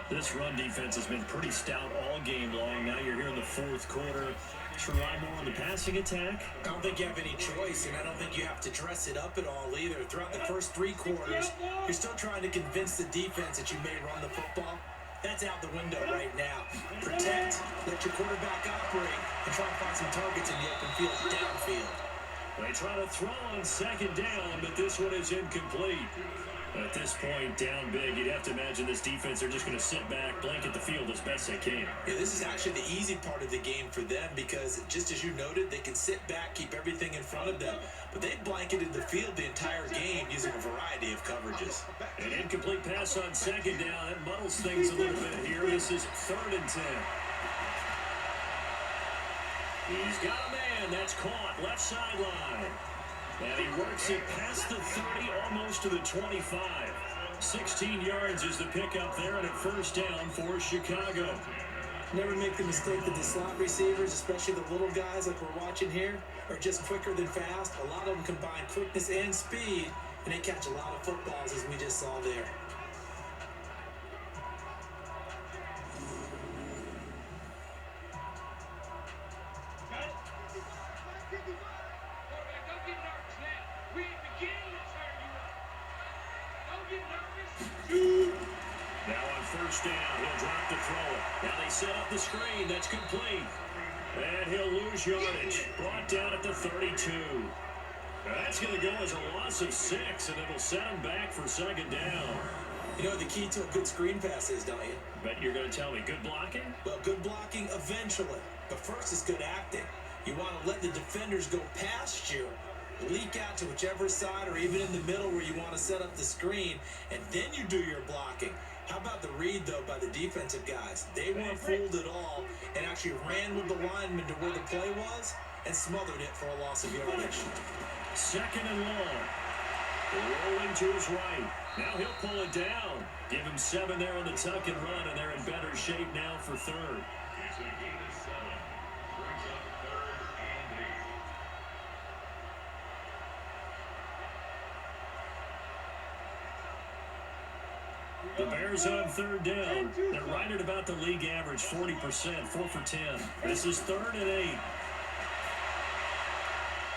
This run defense has been pretty stout all game long. Now you're here in the 4th quarter. Rely more on the passing attack? I don't think you have any choice, and I don't think you have to dress it up at all either. Throughout the first 3 quarters, you're still trying to convince the defense that you may run the football. That's out the window right now. Protect, let your quarterback operate, and try to find some targets in the open field downfield. They try to throw on 2nd down, but this one is incomplete. At this point, down big, you'd have to imagine this defense, they're just going to sit back, blanket the field as best they can. Yeah, this is actually the easy part of the game for them because, just as you noted, they can sit back, keep everything in front of them. But they blanketed the field the entire game using a variety of coverages. An incomplete pass on 2nd down. That muddles things a little bit here. This is 3rd and 10. He's got a man. That's caught. Left sideline. And he works it past the 30, almost to the 25. 16 yards is the pickup there, and at 1st down for Chicago. Never make the mistake that the slot receivers, especially the little guys like we're watching here, are just quicker than fast. A lot of them combine quickness and speed, and they catch a lot of footballs, as we just saw there. Quarterback, don't get nervous, man. We ain't beginning to turn you up. Don't get nervous. Now on first down, he'll drop to throw it. Now they set up the screen. That's complete. And he'll lose yardage. Brought down at the 32. That's going to go as a loss of 6, and it'll set him back for second down. You know what the key to a good screen pass is, don't you? Bet you're going to tell me good blocking? Well, good blocking eventually. But first is good acting. You want to let the defenders go past you, leak out to whichever side or even in the middle where you want to set up the screen, and then you do your blocking. How about the read, though, by the defensive guys? They weren't fooled at all and actually ran with the lineman to where the play was and smothered it for a loss of yardage. Second and long. Rolling to his right. Now he'll pull it down. Give him 7 there on the tuck and run, and they're in better shape now for third. The Bears on third down. They're right at about the league average, 40%, 4 for 10. This is 3rd and 8.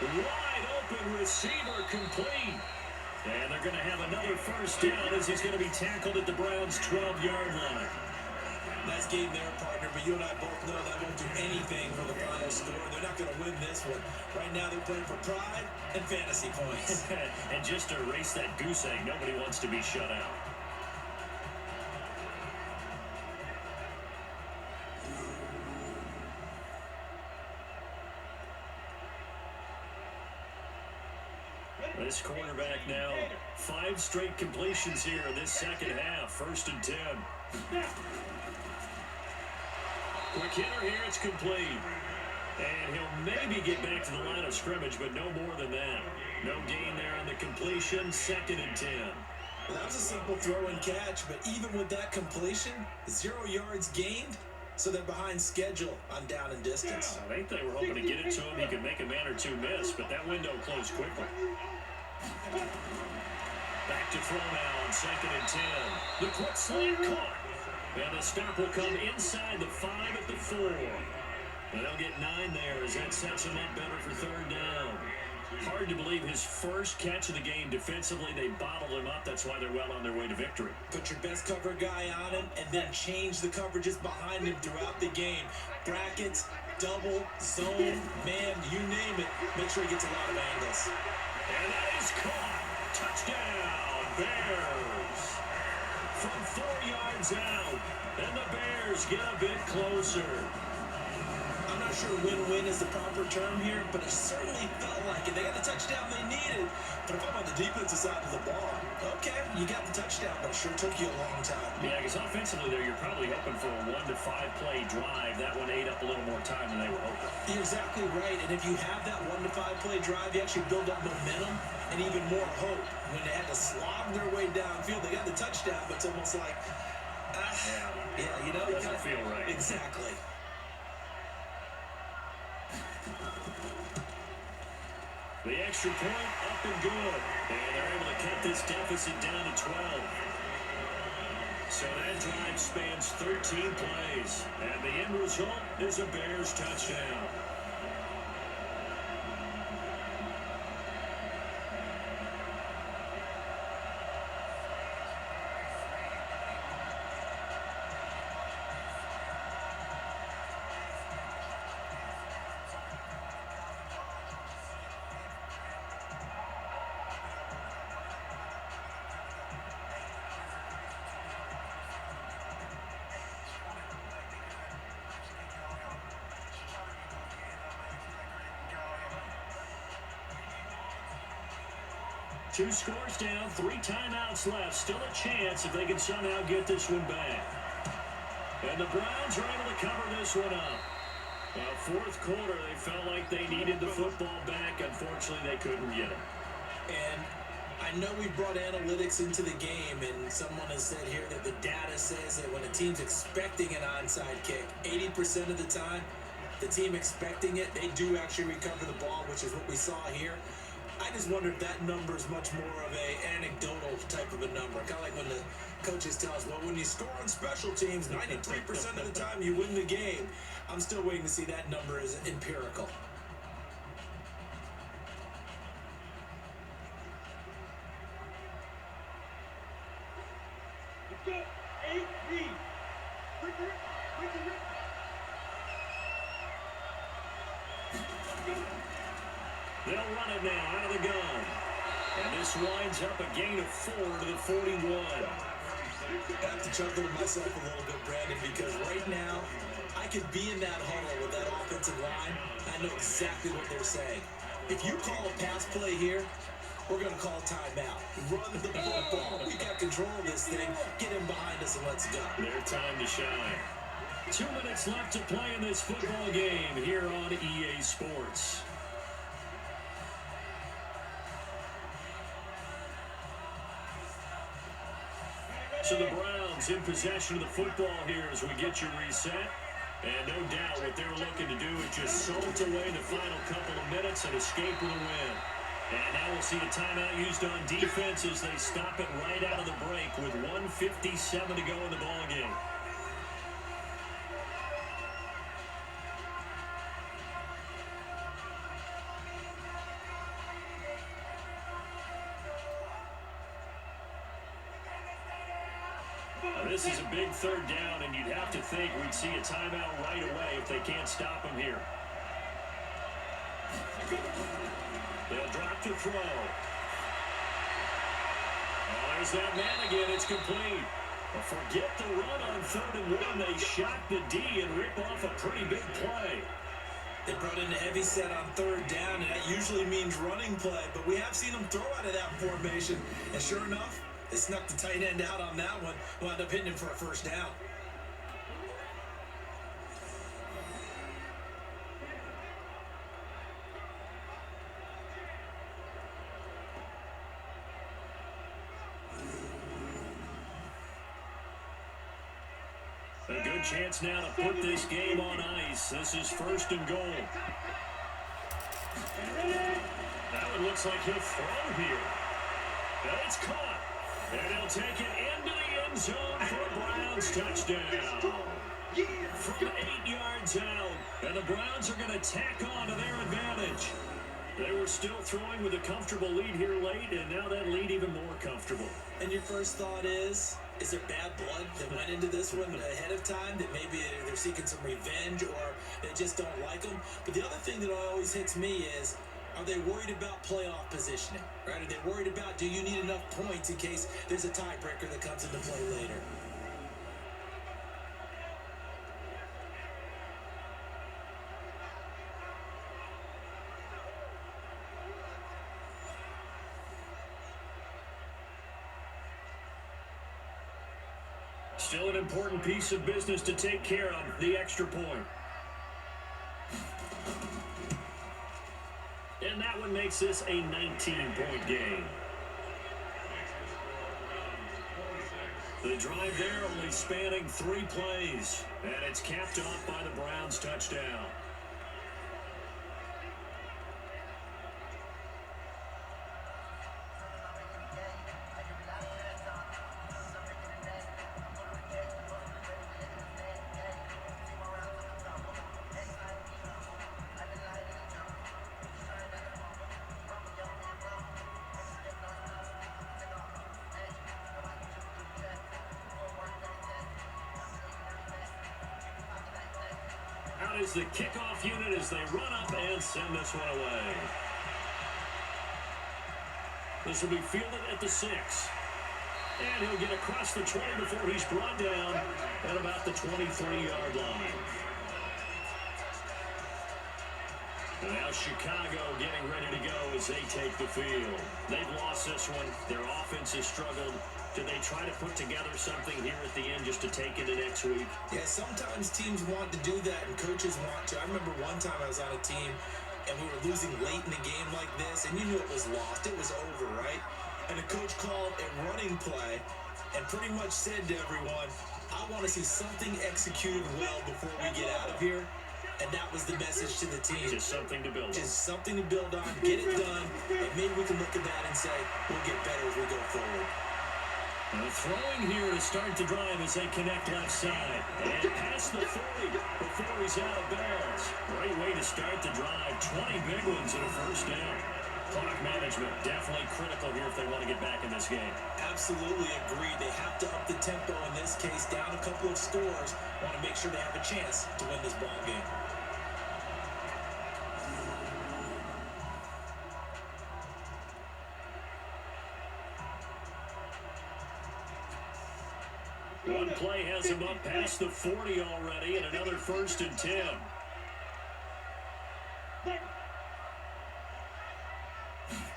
Wide open receiver complete. And they're going to have another first down as he's going to be tackled at the Browns' 12-yard line. Nice game there, partner, but you and I both know that won't do anything for the final score. They're not going to win this one. Right now they're playing for pride and fantasy points. And just to erase that goose egg, nobody wants to be shut out. This quarterback now, 5 straight completions here in this second half. 1st and 10. Quick hitter here, it's complete. And he'll maybe get back to the line of scrimmage, but no more than that. No gain there on the completion. 2nd and 10. Well, that was a simple throw and catch, but even with that completion, 0 yards gained, so they're behind schedule on down and distance. I think they were hoping to get it to him. He could make a man or two miss, but that window closed quickly. Back to throw now on 2nd and 10. The quick slant caught. And the stop will come inside the 5 at the 4. And they'll get 9 there as that sets him up better for 3rd down. Hard to believe his first catch of the game defensively. They bottled him up. That's why they're well on their way to victory. Put your best cover guy on him and then change the coverages behind him throughout the game. Brackets, double, zone, man, you name it. Make sure he gets a lot of angles. And that is caught. Touchdown, Bears. From 4 yards out. And the Bears get a bit closer. I'm not sure win-win is the proper term here, but it certainly felt like it. They got the touchdown they needed. But if I'm on the defensive side of the ball, okay, you got the touchdown, but it sure took you a long time. Yeah, because offensively there, you're probably hoping for a 1 to 5 play drive. That one ate up a little more time than they were hoping. You're exactly right, and if you have that 1 to 5 play drive, you actually build up momentum and even more hope. When they had to slog their way downfield, they got the touchdown, but it's almost like, yeah, you know, it doesn't feel right. Exactly. The extra point up and good. And they're able to cut this deficit down to 12. So that drive spans 13 plays. And the end result is a Bears touchdown. Two scores down, 3 timeouts left. Still a chance if they can somehow get this one back. And the Browns are able to cover this one up. Well, 4th quarter, they felt like they needed the football back. Unfortunately, they couldn't get it. And I know we brought analytics into the game, and someone has said here that the data says that when a team's expecting an onside kick, 80% of the time, the team expecting it, they do actually recover the ball, which is what we saw here. I just wonder if that number is much more of a anecdotal type of a number. Kind of like when the coaches tell us, well, when you score on special teams, 93% of the time you win the game. I'm still waiting to see that number is empirical. Let's go. 8B. Quicker. They'll run it now out of the gun. And this winds up a gain of 4 to the 41. I have to chuckle to myself a little bit, Brandon, because right now, I could be in that huddle with that offensive line. I know exactly what they're saying. If you call a pass play here, we're going to call timeout. Run the football. We got control of this thing. Get him behind us and let's go. Their time to shine. 2 minutes left to play in this football game here on EA Sports. So the Browns in possession of the football here as we get you reset. And no doubt what they're looking to do is just salt away the final couple of minutes and escape with a win. And now we'll see a timeout used on defense as they stop it right out of the break with 1:57 to go in the ballgame. This is a big third down, and you'd have to think we'd see a timeout right away if they can't stop him here. They'll drop to throw. Oh, there's that man again. It's complete. Well, forget the run on 3rd and 1. They shot the D and rip off a pretty big play. They brought in a heavy set on 3rd down, and that usually means running play, but we have seen them throw out of that formation. And sure enough, they snuck the tight end out on that one. Wound up hitting him for a first down. A good chance now to put this game on ice. This is 1st and goal. That one looks like he'll throw here. And it's caught. And he'll take it into the end zone for a Browns touchdown. From 8 yards out. And the Browns are going to tack on to their advantage. They were still throwing with a comfortable lead here late, and now that lead even more comfortable. And your first thought is there bad blood that went into this one ahead of time, that maybe they're seeking some revenge or they just don't like them? But the other thing that always hits me is, are they worried about playoff positioning? Right? Are they worried about, do you need enough points in case there's a tiebreaker that comes into play later? Still an important piece of business to take care of, the extra point. And that one makes this a 19-point game. The drive there only spanning 3 plays. And it's capped off by the Browns touchdown. Is the kickoff unit as they run up and send this one away. This will be fielded at the 6. And he'll get across the 20 before he's brought down at about the 23-yard line. And now Chicago getting ready to go as they take the field. They've lost this one. Their offense has struggled. Do they try to put together something here at the end just to take into next week? Yeah, sometimes teams want to do that and coaches want to. I remember one time I was on a team and we were losing late in the game like this, and you knew it was lost. It was over, right? and the coach called a running play and pretty much said to everyone, I want to see something executed well before we get out of here. And that was the message to the team. Just something to build on. Just something to build on, get it done, and maybe we can look at that and say, we'll get better as we go forward. Throwing here to start the drive as they connect left side. And past the 40 before he's out of bounds. Great way to start the drive. 20 big ones and a first down. Clock management definitely critical here if they want to get back in this game. Absolutely agreed. They have to up the tempo in this case, down a couple of scores. Want to make sure they have a chance to win this ball game. One play has him up past the 40 already, and another 1st and 10.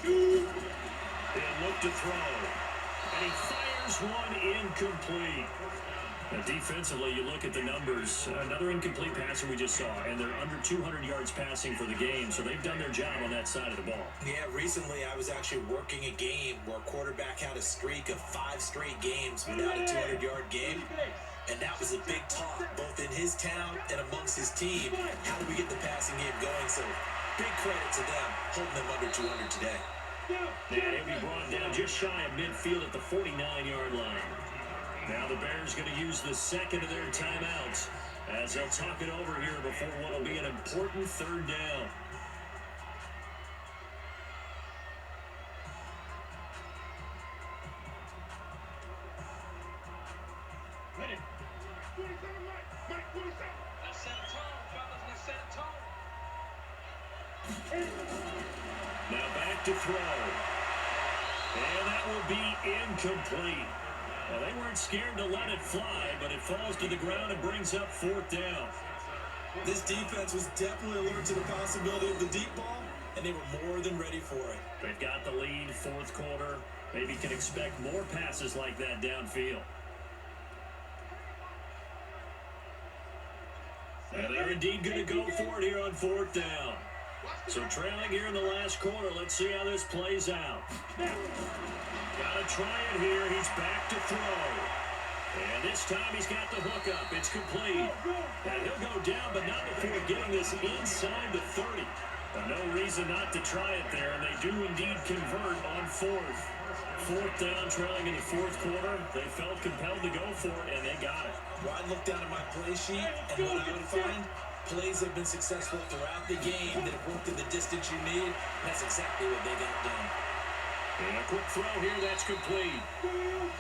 He'll look to throw, and he fires one incomplete. Now defensively, you look at the numbers. Another incomplete passer we just saw, and they're under 200 yards passing for the game, so they've done their job on that side of the ball. Yeah, recently I was actually working a game where a quarterback had a streak of 5 straight games without a 200-yard game. And that was a big talk, both in his town and amongst his team. How do we get the passing game going? So big credit to them, holding them under 200 today. And he'll be brought down just shy of midfield at the 49-yard line. Now the Bears going to use the second of their timeouts as they'll talk it over here before what will be an important 3rd down. Ready. 47, Mike 47. Let's set a tone, fellas. Let's set a tone. Now back to throw. And that will be incomplete. Well, they weren't scared to let it fly, but it falls to the ground and brings up 4th down. This defense was definitely alert to the possibility of the deep ball, and they were more than ready for it. They've got the lead, 4th quarter. Maybe can expect more passes like that downfield. And they're indeed going to go for it here on 4th down. So trailing here in the last quarter, let's see how this plays out. Got to try it here. He's back to throw. And this time he's got the hook up. It's complete. And he'll go down, but not before getting this inside the 30. No reason not to try it there, and they do indeed convert on 4th. 4th down, trailing in the 4th quarter. They felt compelled to go for it, and they got it. Well, I looked down at my play sheet, and what I would find, plays have been successful throughout the game that have worked in the distance you need. That's exactly what they got done. And a quick throw here, that's complete.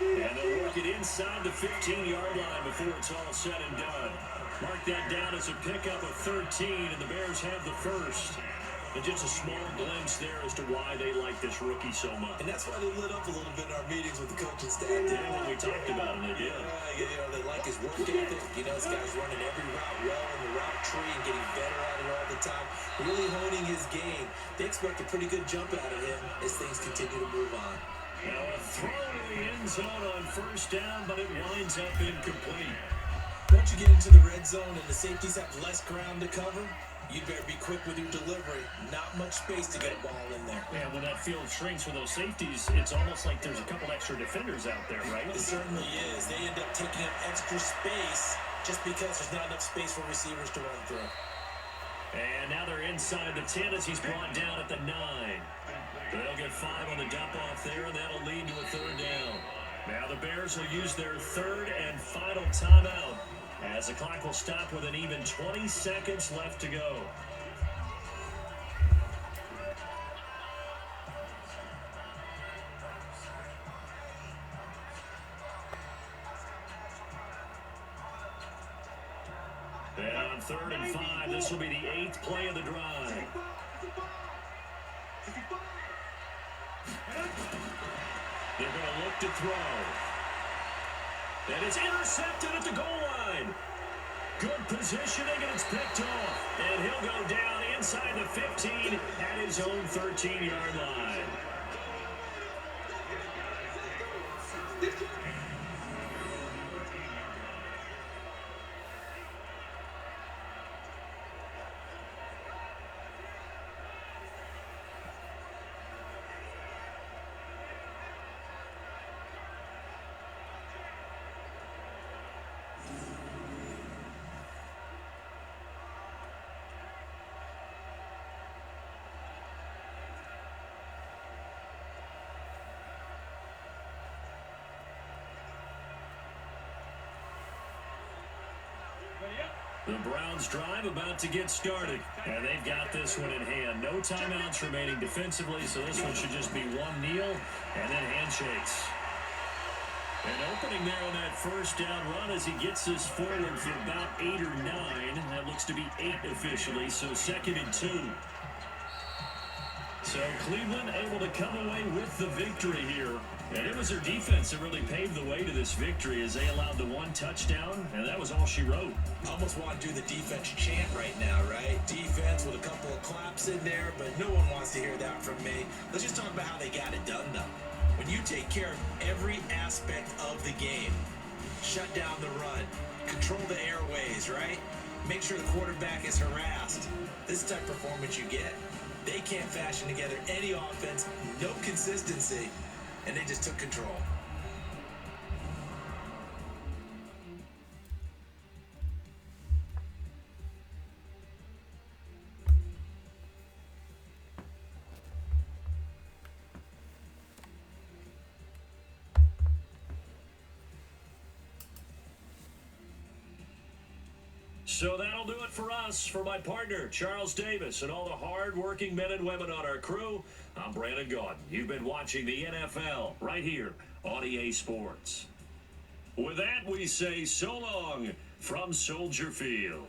And they'll work it inside the 15-yard line before it's all said and done. Mark that down as a pickup of 13, and the Bears have the first. And just a small glimpse there as to why they like this rookie so much. And that's why they lit up a little bit in our meetings with the coaching staff. Yeah, when we talked about him, they did. They like his work ethic. This guy's running every route well in the route tree and getting better at it all the time. Really honing his game. They expect a pretty good jump out of him as things continue to move on. Now a throw in the end zone on 1st down, but it winds up incomplete. Once you get into the red zone and the safeties have less ground to cover, you better be quick with your delivery. Not much space to get a ball in there. Yeah, when that field shrinks for those safeties, it's almost like there's a couple extra defenders out there, right? It certainly is. They end up taking up extra space just because there's not enough space for receivers to run through. And now they're inside the 10 as he's brought down at the 9. They'll get 5 on the dump off there, and that'll lead to a 3rd down. Now the Bears will use their 3rd and final timeout as the clock will stop with an even 20 seconds left to go. And on 3rd and 5, this will be the 8th play of the drive. They're going to look to throw. And it's intercepted at the goal line. Good positioning, and it's picked off. And he'll go down inside the 15 at his own 13-yard line. The Browns drive about to get started, and they've got this one in hand. No timeouts remaining defensively, so this one should just be one kneel and then handshakes. And opening there on that first down run as he gets this forward for about 8 or 9. That looks to be 8 officially, so 2nd and 2. So Cleveland able to come away with the victory here. And it was their defense that really paved the way to this victory as they allowed the 1 touchdown, and that was all she wrote. I almost want to do the defense chant right now, right? Defense with a couple of claps in there, but no one wants to hear that from me. Let's just talk about how they got it done, though. When you take care of every aspect of the game, shut down the run, control the airways, right? Make sure the quarterback is harassed. This is the type of performance you get. They can't fashion together any offense, no consistency, and they just took control. So that'll do it for us. For my partner, Charles Davis, and all the hard-working men and women on our crew, I'm Brandon Gaudin. You've been watching the NFL right here on EA Sports. With that, we say so long from Soldier Field.